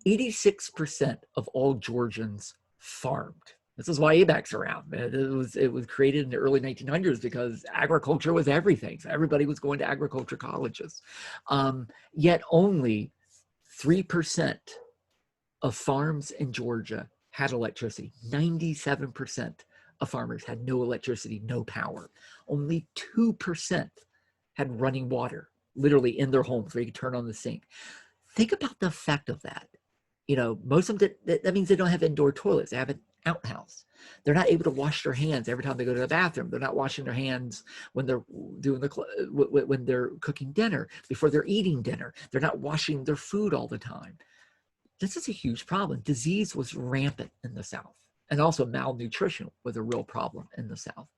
86% of all Georgians farmed. This is why ABAC's around. It was created in the early 1900s because agriculture was everything. So everybody was going to agriculture colleges. Yet only 3% of farms in Georgia had electricity. 97% of farmers had no electricity, no power. Only 2% had running water, literally in their homes where you could turn on the sink. Think about the effect of that. Most of them, that means they don't have indoor toilets. They have an outhouse. They're not able to wash their hands every time they go to the bathroom. They're not washing their hands when they're when they're cooking dinner, before they're eating dinner. They're not washing their food all the time. This is a huge problem. Disease was rampant in the South, and also malnutrition was a real problem in the South.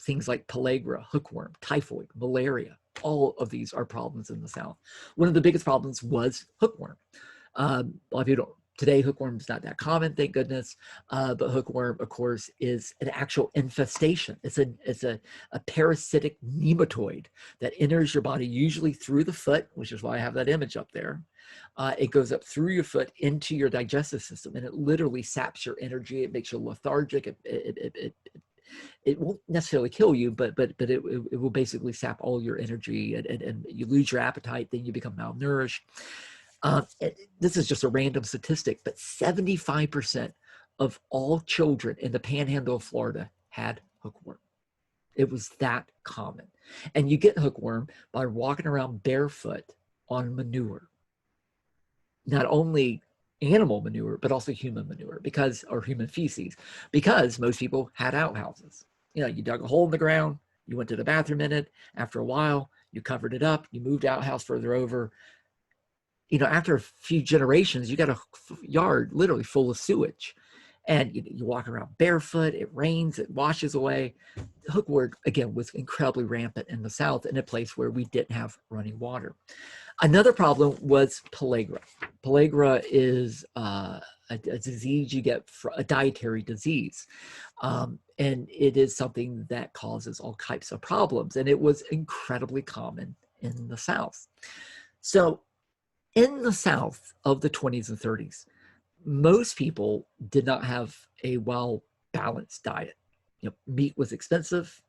Things like pellagra, hookworm, typhoid, malaria, all of these are problems in the South. One of the biggest problems was hookworm. A lot of people don't. Today, hookworm is not that common, thank goodness. But hookworm, of course, is an actual infestation. It's a parasitic nematoid that enters your body, usually through the foot, which is why I have that image up there. It goes up through your foot into your digestive system, and it literally saps your energy. It makes you lethargic. It won't necessarily kill you, but it will basically sap all your energy, and you lose your appetite. Then you become malnourished. This is just a random statistic, but 75% of all children in the panhandle of Florida had hookworm. It was that common. And you get hookworm by walking around barefoot on manure. Not only animal manure, but also human manure, or human feces, because most people had outhouses. You dug a hole in the ground, you went to the bathroom in it. After a while, you covered it up, you moved outhouse further over. After a few generations, you got a yard literally full of sewage, and you walk around barefoot. It rains, it washes away. Hookworm, again, was incredibly rampant in the South, in a place where we didn't have running water. Another problem was pellagra. Pellagra is a disease you get, a dietary disease. And it is something that causes all types of problems. And it was incredibly common in the South. So in the South of the 20s and 30s, most people did not have a well-balanced diet. Meat was expensive,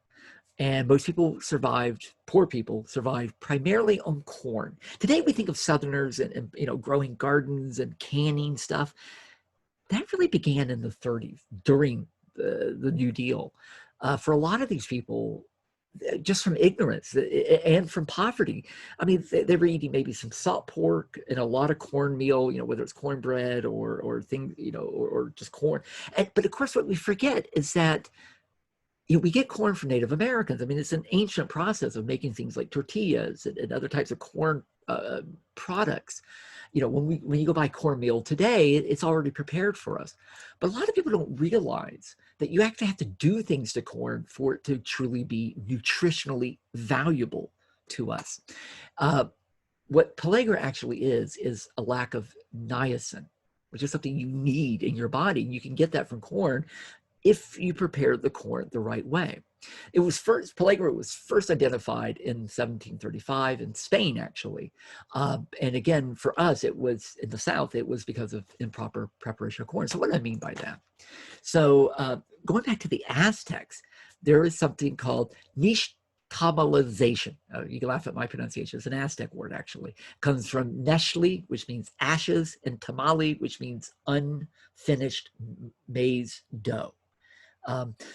and most people survived, poor people survived primarily on corn. Today we think of Southerners and growing gardens and canning stuff. That really began in the 30s during the New Deal. For a lot of these people, just from ignorance and from poverty. I mean, they were eating maybe some salt pork and a lot of cornmeal, whether it's cornbread or things, or just corn. But of course, what we forget is that we get corn from Native Americans. I mean, it's an ancient process of making things like tortillas and other types of corn products. When you go buy cornmeal today, it's already prepared for us. But a lot of people don't realize that you actually have to do things to corn for it to truly be nutritionally valuable to us. What pellagra actually is a lack of niacin, which is something you need in your body. You can get that from corn if you prepare the corn the right way. Pellagra was first identified in 1735 in Spain, actually. And again, for us, it was in the South, it was because of improper preparation of corn. So what do I mean by that? So going back to the Aztecs, there is something called nixtamalization. You can laugh at my pronunciation. It's an Aztec word, actually. It comes from nextli, which means ashes, and tamale, which means unfinished maize dough.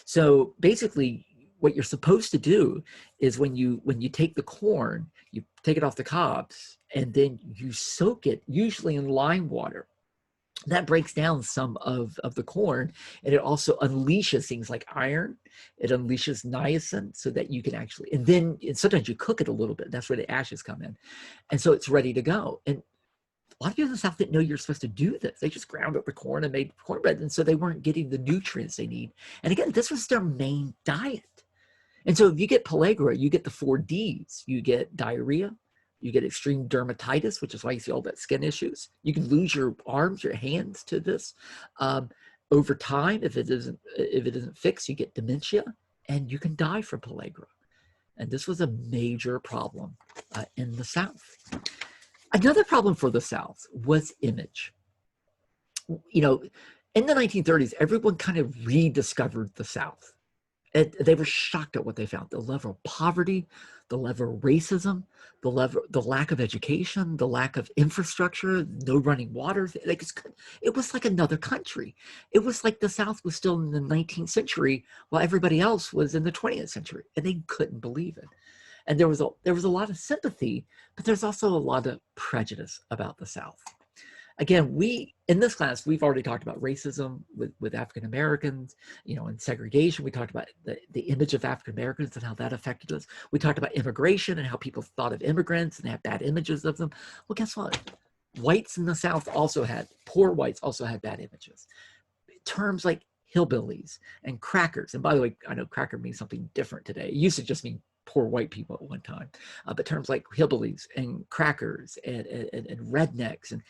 So basically, what you're supposed to do is when you take the corn, you take it off the cobs, and then you soak it, usually in lime water. That breaks down some of the corn, and it also unleashes things like iron. It unleashes niacin so that you can actually, and sometimes you cook it a little bit. That's where the ashes come in. And so it's ready to go. And a lot of people in the South didn't know you're supposed to do this. They just ground up the corn and made cornbread. And so they weren't getting the nutrients they need. And again, this was their main diet. And so if you get pellagra, you get the 4 Ds. You get diarrhea, you get extreme dermatitis, which is why you see all that skin issues. You can lose your arms, your hands to this. Over time, if it isn't fixed, you get dementia, and you can die from pellagra. And this was a major problem in the South. Another problem for the South was image. You know, in the 1930s, everyone kind of rediscovered the South. And they were shocked at what they found: the level of poverty, the level of racism, the lack of education, the lack of infrastructure, no running water. It was like another country. It was like the South was still in the 19th century while everybody else was in the 20th century, and they couldn't believe it. And there was a lot of sympathy, but there's also a lot of prejudice about the South. Again, in this class, we've already talked about racism with African Americans, and segregation. We talked about the image of African Americans and how that affected us. We talked about immigration and how people thought of immigrants and they had bad images of them. Well, guess what? Whites in the South poor whites also had bad images. Terms like hillbillies and crackers. And by the way, I know cracker means something different today. It used to just mean poor white people at one time, but terms like hillbillies and crackers and rednecks. And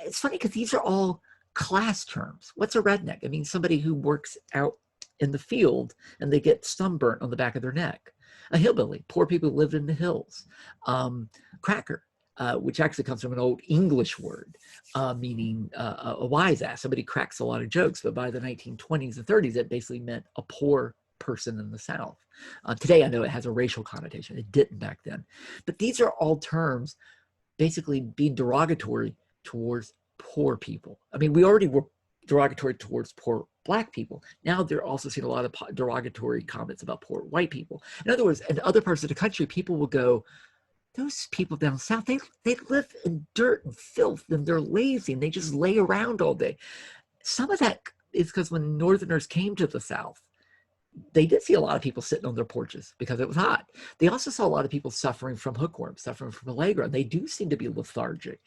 it's funny because these are all class terms. What's a redneck? It means somebody who works out in the field and they get sunburnt on the back of their neck. A hillbilly, poor people who lived in the hills. Cracker, which actually comes from an old English word meaning a wise ass. Somebody cracks a lot of jokes, but by the 1920s and 30s, it basically meant a poor person in the South. Today, I know it has a racial connotation. It didn't back then. But these are all terms basically being derogatory towards poor people. I mean, we already were derogatory towards poor Black people. Now they're also seeing a lot of derogatory comments about poor white people. In other words, in other parts of the country, people will go, those people down south, they live in dirt and filth, and they're lazy, and they just lay around all day. Some of that is because when Northerners came to the South, they did see a lot of people sitting on their porches because it was hot. They also saw a lot of people suffering from hookworm, suffering from pellagra. They do seem to be lethargic.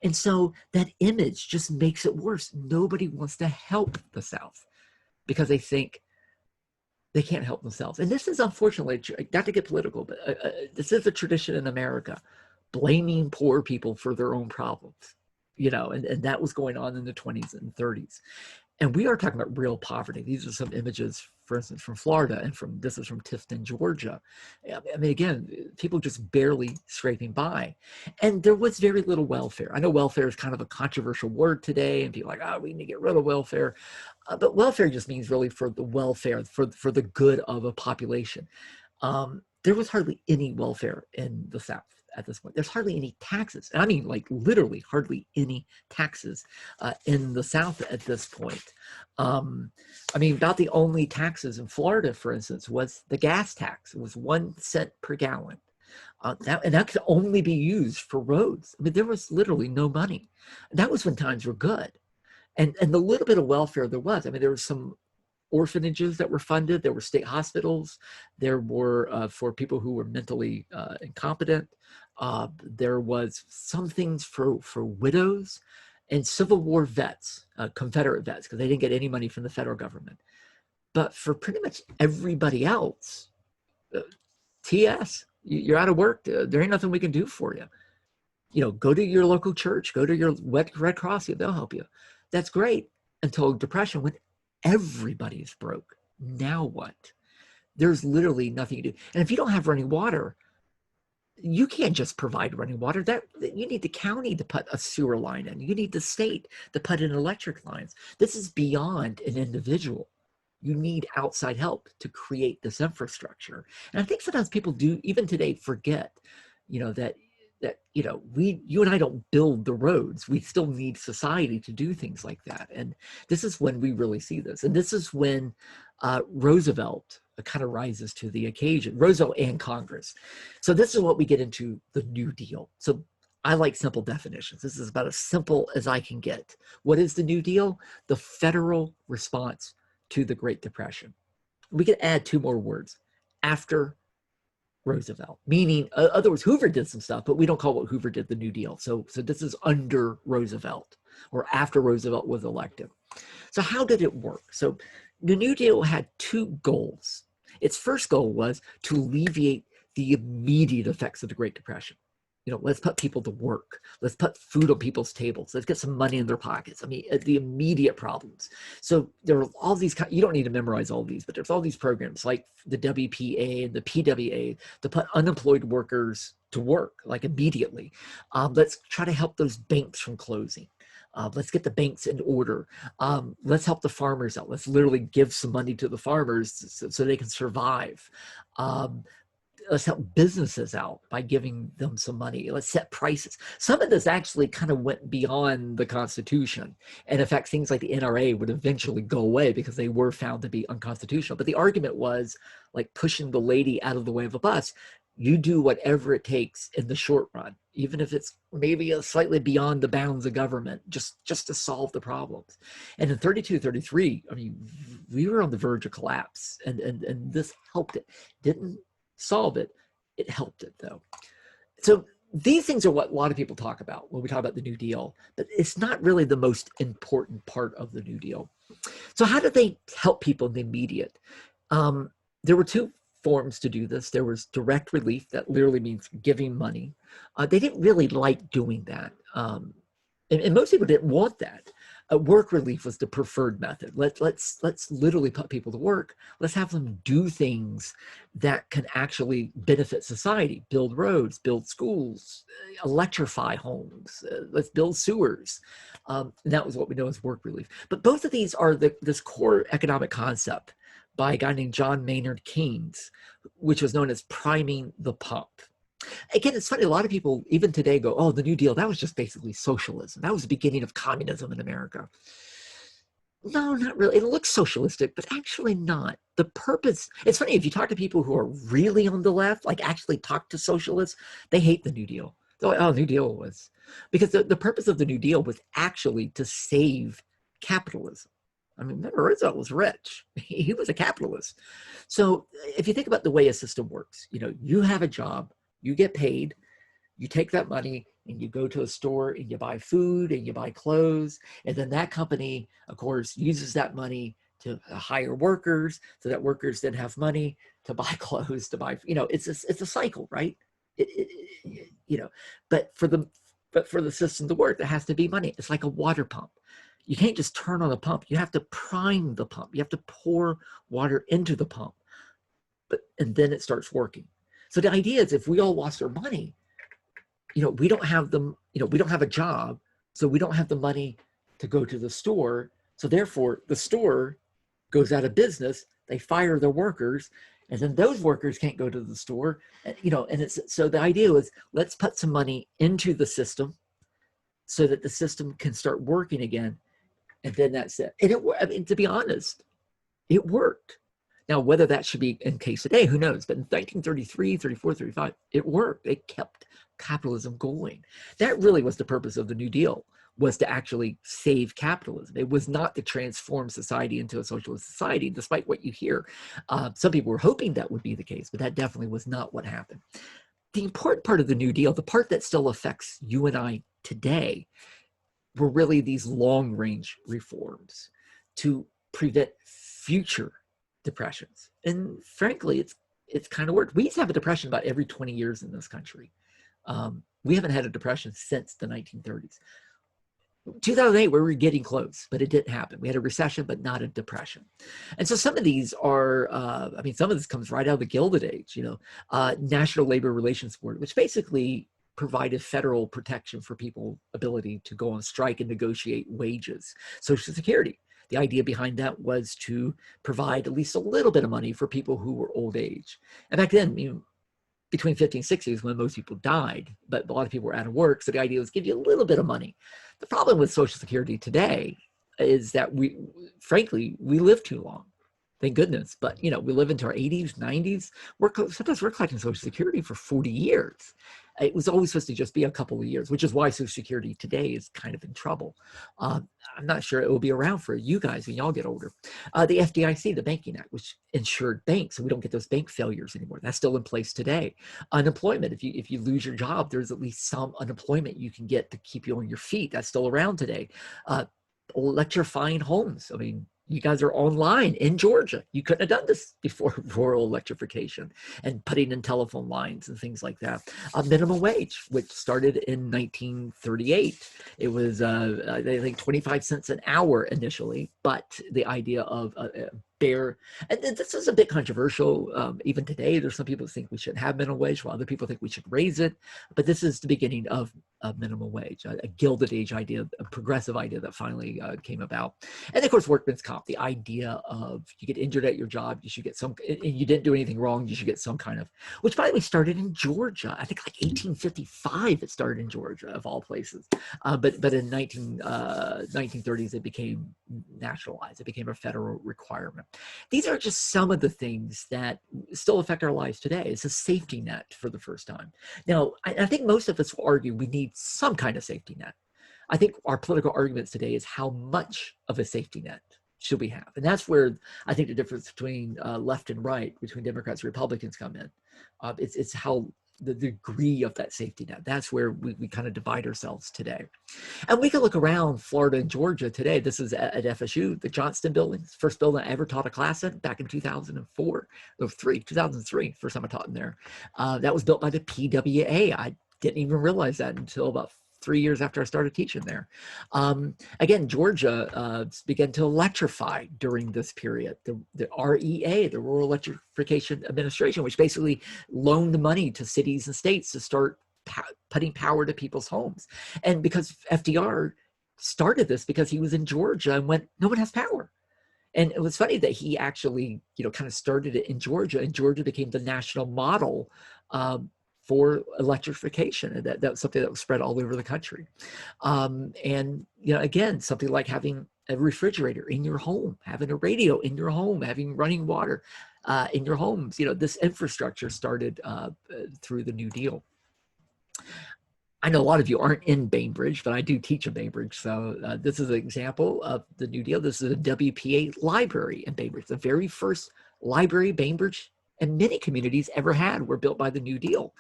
And so that image just makes it worse. Nobody wants to help the South because they think they can't help themselves. And this is unfortunately, not to get political, but this is a tradition in America, blaming poor people for their own problems, and that was going on in the 20s and 30s. And we are talking about real poverty. These are some images, for instance, from Florida, and this is from Tifton, Georgia. I mean, again, people just barely scraping by. And there was very little welfare. I know welfare is kind of a controversial word today, and people are like, we need to get rid of welfare. But welfare just means really for the welfare, for the good of a population. There was hardly any welfare in the South at this point. There's hardly any taxes. And I mean, like literally hardly any taxes in the South at this point. I mean, about the only taxes in Florida, for instance, was the gas tax. It was 1 cent per gallon. And that could only be used for roads. I mean, there was literally no money. And that was when times were good. And the little bit of welfare there was, I mean, there was some orphanages that were funded. There were state hospitals. There were for people who were mentally incompetent. There was some things for widows and Civil War vets, Confederate vets, because they didn't get any money from the federal government. But for pretty much everybody else, TS, you're out of work. There ain't nothing we can do for you. Go to your local church, go to your Red Cross, they'll help you. That's great until Depression, when everybody's broke. Now what? There's literally nothing to do. And if you don't have running water, you can't just provide running water. That you need the county to put a sewer line in. You need the state to put in electric lines. This is beyond an individual. you need outside help to create this infrastructure. And I think sometimes people do, even today, forget, that you and I don't build the roads. We still need society to do things like that. And this is when we really see this. And this is when Roosevelt kind of rises to the occasion, Roosevelt and Congress. So this is what we get into the New Deal. So I like simple definitions. This is about as simple as I can get. What is the New Deal? The federal response to the Great Depression. We could add two more words: after Roosevelt, meaning, in other words, Hoover did some stuff, but we don't call what Hoover did the New Deal. So this is under Roosevelt, or after Roosevelt was elected. So how did it work? So the New Deal had two goals. Its first goal was to alleviate the immediate effects of the Great Depression. Let's put people to work. Let's put food on people's tables. Let's get some money in their pockets. I mean, the immediate problems. So there are all these, you don't need to memorize all these, but there's all these programs like the WPA and the PWA to put unemployed workers to work, like immediately. Let's try to help those banks from closing. Let's get the banks in order. Let's help the farmers out. Let's literally give some money to the farmers so they can survive. Let's help businesses out by giving them some money. Let's set prices. Some of this actually kind of went beyond the Constitution. And in fact, things like the NRA would eventually go away because they were found to be unconstitutional. But the argument was like pushing the lady out of the way of a bus. You do whatever it takes in the short run, even if it's maybe slightly beyond the bounds of government, just to solve the problems. And in 32, 33, I mean, we were on the verge of collapse, and this helped it. Didn't solve it, it helped it though. So these things are what a lot of people talk about when we talk about the New Deal, but it's not really the most important part of the New Deal. So how did they help people in the immediate? There were two forms to do this. There was direct relief, that literally means giving money. They didn't really like doing that. And most people didn't want that. Work relief was the preferred method. Let's literally put people to work. Let's have them do things that can actually benefit society. Build roads, build schools, electrify homes. Let's build sewers. And that was what we know as work relief. But both of these are this core economic concept by a guy named John Maynard Keynes, which was known as priming the pump. Again, it's funny, a lot of people even today go, oh, the New Deal, that was just basically socialism. That was the beginning of communism in America. No, not really. It looks socialistic, but actually not. The purpose, it's funny, if you talk to people who are really on the left, like actually talk to socialists, they hate the New Deal. They're like, oh, New Deal was, because the purpose of the New Deal was actually to save capitalism. I mean, remember, Roosevelt was rich. He was a capitalist. So if you think about the way a system works, you have a job, you get paid, you take that money and you go to a store and you buy food and you buy clothes. And then that company, of course, uses that money to hire workers so that workers then have money to buy clothes, to buy, it's a cycle, right? But for the system to work, there has to be money. It's like a water pump. You can't just turn on the pump. You have to prime the pump. You have to pour water into the pump, and then it starts working. So the idea is, if we all lost our money, we don't have them, we don't have a job, so we don't have the money to go to the store. So therefore, the store goes out of business. They fire their workers, and then those workers can't go to the store. And it's, so the idea was, let's put some money into the system so that the system can start working again. And then that's it. And to be honest, it worked. Now, whether that should be in case today, who knows? But in 1933, 34, 35, it worked. It kept capitalism going. That really was the purpose of the New Deal, was to actually save capitalism. It was not to transform society into a socialist society, despite what you hear. Some people were hoping that would be the case, but that definitely was not what happened. The important part of the New Deal, the part that still affects you and I today, were really these long-range reforms to prevent future depressions. And frankly, it's kind of worked. We used to have a depression about every 20 years in this country. We haven't had a depression since the 1930s. 2008, we were getting close, but it didn't happen. We had a recession, but not a depression. And so some of these are, some of this comes right out of the Gilded Age, National Labor Relations Board, which basically provided federal protection for people's ability to go on strike and negotiate wages. Social Security, The idea behind that was to provide at least a little bit of money for people who were old age. And back then, between 50 and 60 is when most people died, but a lot of people were out of work. So the idea was give you a little bit of money. The problem with Social Security today is that frankly, we live too long. Thank goodness. But, we live into our 80s, 90s. Sometimes we're collecting Social Security for 40 years. It was always supposed to just be a couple of years, which is why Social Security today is kind of in trouble. I'm not sure it will be around for you guys when y'all get older. The FDIC, the Banking Act, which insured banks, so we don't get those bank failures anymore. That's still in place today. Unemployment, if you lose your job, there's at least some unemployment you can get to keep you on your feet. That's still around today. Electrifying homes. I mean, you guys are online in Georgia. You couldn't have done this before rural electrification and putting in telephone lines and things like that. Minimum wage, which started in 1938. It was, I think, 25 cents an hour initially, but the idea of bare, and this is a bit controversial. Even today, there's some people who think we shouldn't have minimum wage, while other people think we should raise it. But this is the beginning of minimum wage, a Gilded Age idea, a progressive idea that finally came about. And of course, workman's comp, the idea of you get injured at your job, you should get some, and you didn't do anything wrong, you should get some kind of, which by the way started in Georgia. I think like 1855 it started in Georgia, of all places. But in 1930s, it became nationalized. It became a federal requirement. These are just some of the things that still affect our lives today. It's a safety net for the first time. Now, I think most of us will argue we need some kind of safety net. I think our political arguments today is how much of a safety net should we have? And that's where I think the difference between left and right, between Democrats and Republicans come in. It's how the degree of that safety net. That's where we kind of divide ourselves today. And we can look around Florida and Georgia today. This is at FSU, the Johnston building, first building I ever taught a class in back in 2003, first time I taught in there. That was built by the PWA. I didn't even realize that until about 3 years after I started teaching there. Again, Georgia began to electrify during this period. The REA, the Rural Electrification Administration, which basically loaned money to cities and states to start putting power to people's homes. And because FDR started this because he was in Georgia and went, no one has power. And it was funny that he actually, kind of started it in Georgia, and Georgia became the national model for electrification. And that was something that was spread all over the country. And, again, something like having a refrigerator in your home, having a radio in your home, having running water in your homes. This infrastructure started through the New Deal. I know a lot of you aren't in Bainbridge, but I do teach in Bainbridge. So this is an example of the New Deal. This is a WPA library in Bainbridge. The very first library Bainbridge and many communities ever had were built by the New Deal.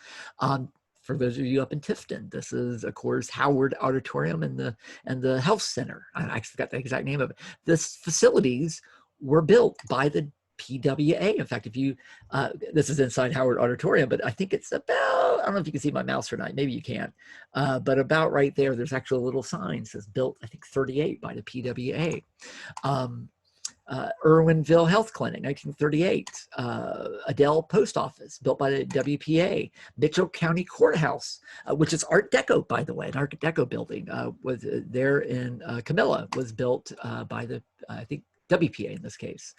For those of you up in Tifton, this is, of course, Howard Auditorium and the Health Center. I forgot the exact name of it. These facilities were built by the PWA. In fact, if you, this is inside Howard Auditorium, but I think it's about, I don't know if you can see my mouse or not, maybe you can, but about right there, there's actually a little sign that says built, I think 38 by the PWA. Irwinville Health Clinic, 1938. Adele Post Office, built by the WPA. Mitchell County Courthouse, which is Art Deco, by the way, an Art Deco building, was there in Camilla, was built by the, I think, WPA in this case.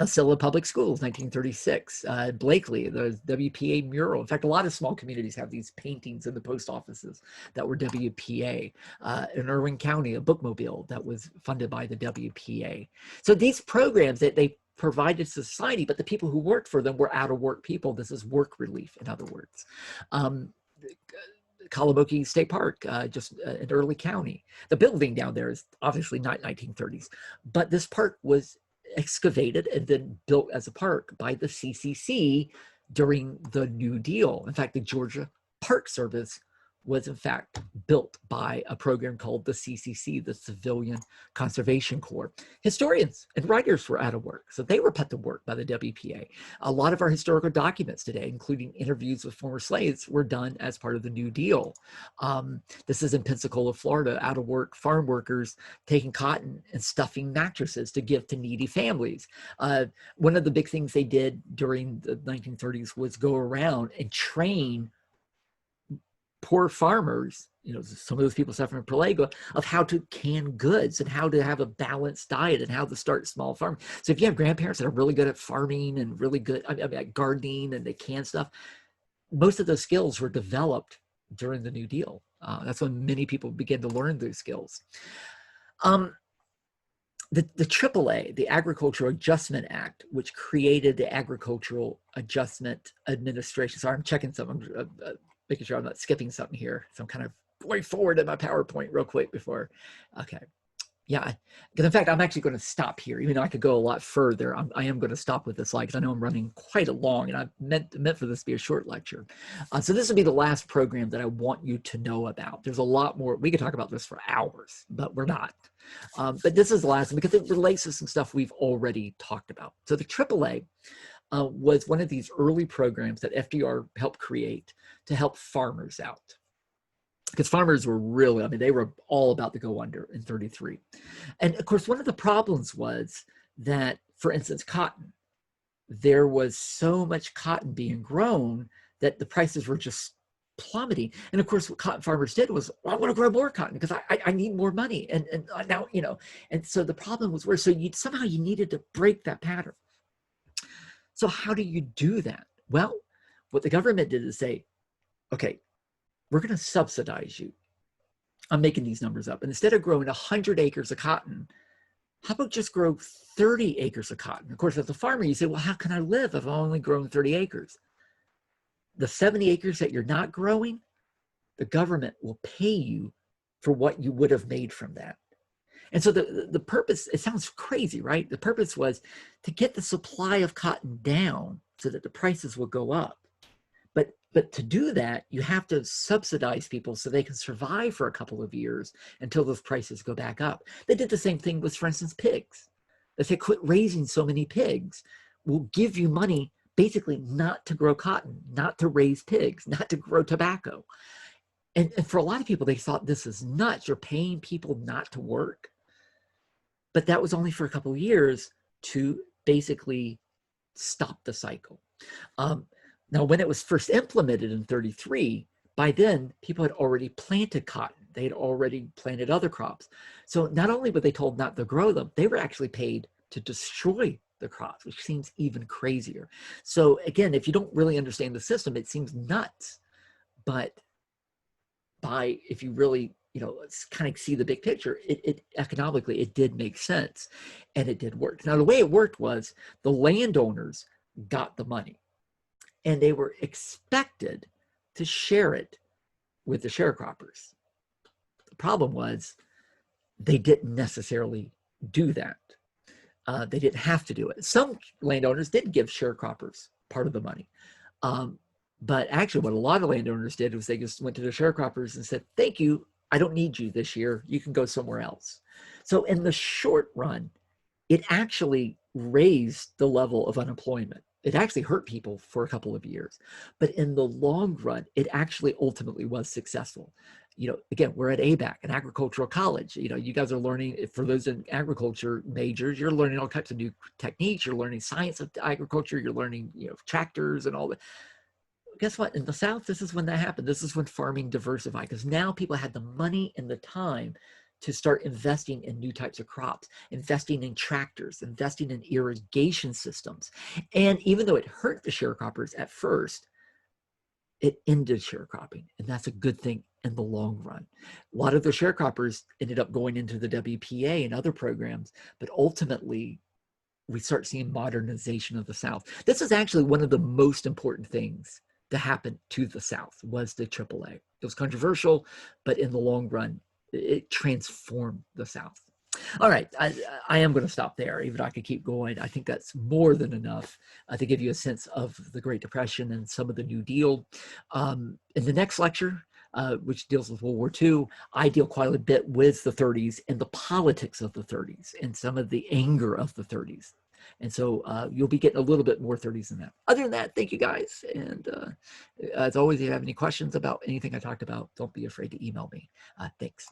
Acilla Public Schools, 1936. Blakely, the WPA mural. In fact, a lot of small communities have these paintings in the post offices that were WPA. In Irwin County, a bookmobile that was funded by the WPA. So these programs that they provided society, but the people who worked for them were out of work people. This is work relief, in other words. Kalamoki State Park, just in Early County. The building down there is obviously not 1930s, but this park was excavated and then built as a park by the CCC during the New Deal. In fact, the Georgia Park Service was in fact built by a program called the CCC, the Civilian Conservation Corps. Historians and writers were out of work, so they were put to work by the WPA. A lot of our historical documents today, including interviews with former slaves, were done as part of the New Deal. This is in Pensacola, Florida, out of work farm workers taking cotton and stuffing mattresses to give to needy families. One of the big things they did during the 1930s was go around and train poor farmers, you know, some of those people suffering from pellagra, of how to can goods and how to have a balanced diet and how to start small farming. So if you have grandparents that are really good at farming and really good, I mean, at gardening, and they can stuff, most of those skills were developed during the New Deal. That's when many people began to learn those skills. The AAA, the Agricultural Adjustment Act, which created the Agricultural Adjustment Administration. Sorry, I'm checking something, making sure I'm not skipping something here. So I'm kind of going forward in my PowerPoint real quick before. Okay. Yeah, because in fact, I'm actually going to stop here, even though I could go a lot further. I am going to stop with this slide because I know I'm running quite long, and I meant for this to be a short lecture. So this will be the last program that I want you to know about. There's a lot more. We could talk about this for hours, but we're not. But this is the last one because it relates to some stuff we've already talked about. So the AAA was one of these early programs that FDR helped create to help farmers out. Because farmers were really, I mean, they were all about to go under in 33. And of course, one of the problems was that, for instance, cotton, there was so much cotton being grown that the prices were just plummeting. And of course, what cotton farmers did was, well, I want to grow more cotton because I need more money. And now, you know, and so the problem was where, so somehow you needed to break that pattern. So how do you do that? Well, what the government did is say, okay, we're going to subsidize you. I'm making these numbers up. And instead of growing 100 acres of cotton, how about just grow 30 acres of cotton? Of course, as a farmer, you say, well, how can I live if I've only grown 30 acres? The 70 acres that you're not growing, the government will pay you for what you would have made from that. And so the purpose, it sounds crazy, right? The purpose was to get the supply of cotton down so that the prices will go up. But to do that, you have to subsidize people so they can survive for a couple of years until those prices go back up. They did the same thing with, for instance, pigs. They said, quit raising so many pigs. We'll give you money basically not to grow cotton, not to raise pigs, not to grow tobacco. And for a lot of people, they thought this is nuts. You're paying people not to work. But that was only for a couple of years to basically stop the cycle. Now, when it was first implemented in 33, by then, people had already planted cotton. They had already planted other crops. So not only were they told not to grow them, they were actually paid to destroy the crops, which seems even crazier. So again, if you don't really understand the system, it seems nuts. But if you really, you know, kind of see the big picture, it economically, it did make sense and it did work. Now, the way it worked was the landowners got the money, and they were expected to share it with the sharecroppers. The problem was they didn't necessarily do that. They didn't have to do it. Some landowners did give sharecroppers part of the money. But actually what a lot of landowners did was they just went to the sharecroppers and said, thank you, I don't need you this year. You can go somewhere else. So in the short run, it actually raised the level of unemployment. It actually hurt people for a couple of years, but in the long run, it actually ultimately was successful. You know, again, we're at ABAC, an agricultural college. You know, you guys are learning, for those in agriculture majors, you're learning all types of new techniques. You're learning science of agriculture. You're learning, you know, tractors and all that. Guess what? In the South, this is when that happened. This is when farming diversified, because now people had the money and the time to start investing in new types of crops, investing in tractors, investing in irrigation systems. And even though it hurt the sharecroppers at first, it ended sharecropping. And that's a good thing in the long run. A lot of the sharecroppers ended up going into the WPA and other programs, but ultimately we start seeing modernization of the South. This is actually one of the most important things to happen to the South, was the AAA. It was controversial, but in the long run, it transformed the South. All right, I am going to stop there, even though I could keep going. I think that's more than enough to give you a sense of the Great Depression and some of the New Deal. In the next lecture, which deals with World War II, I deal quite a bit with the 30s and the politics of the 30s and some of the anger of the 30s. And so you'll be getting a little bit more 30s than that. Other than that, thank you guys. And as always, if you have any questions about anything I talked about, don't be afraid to email me. Thanks.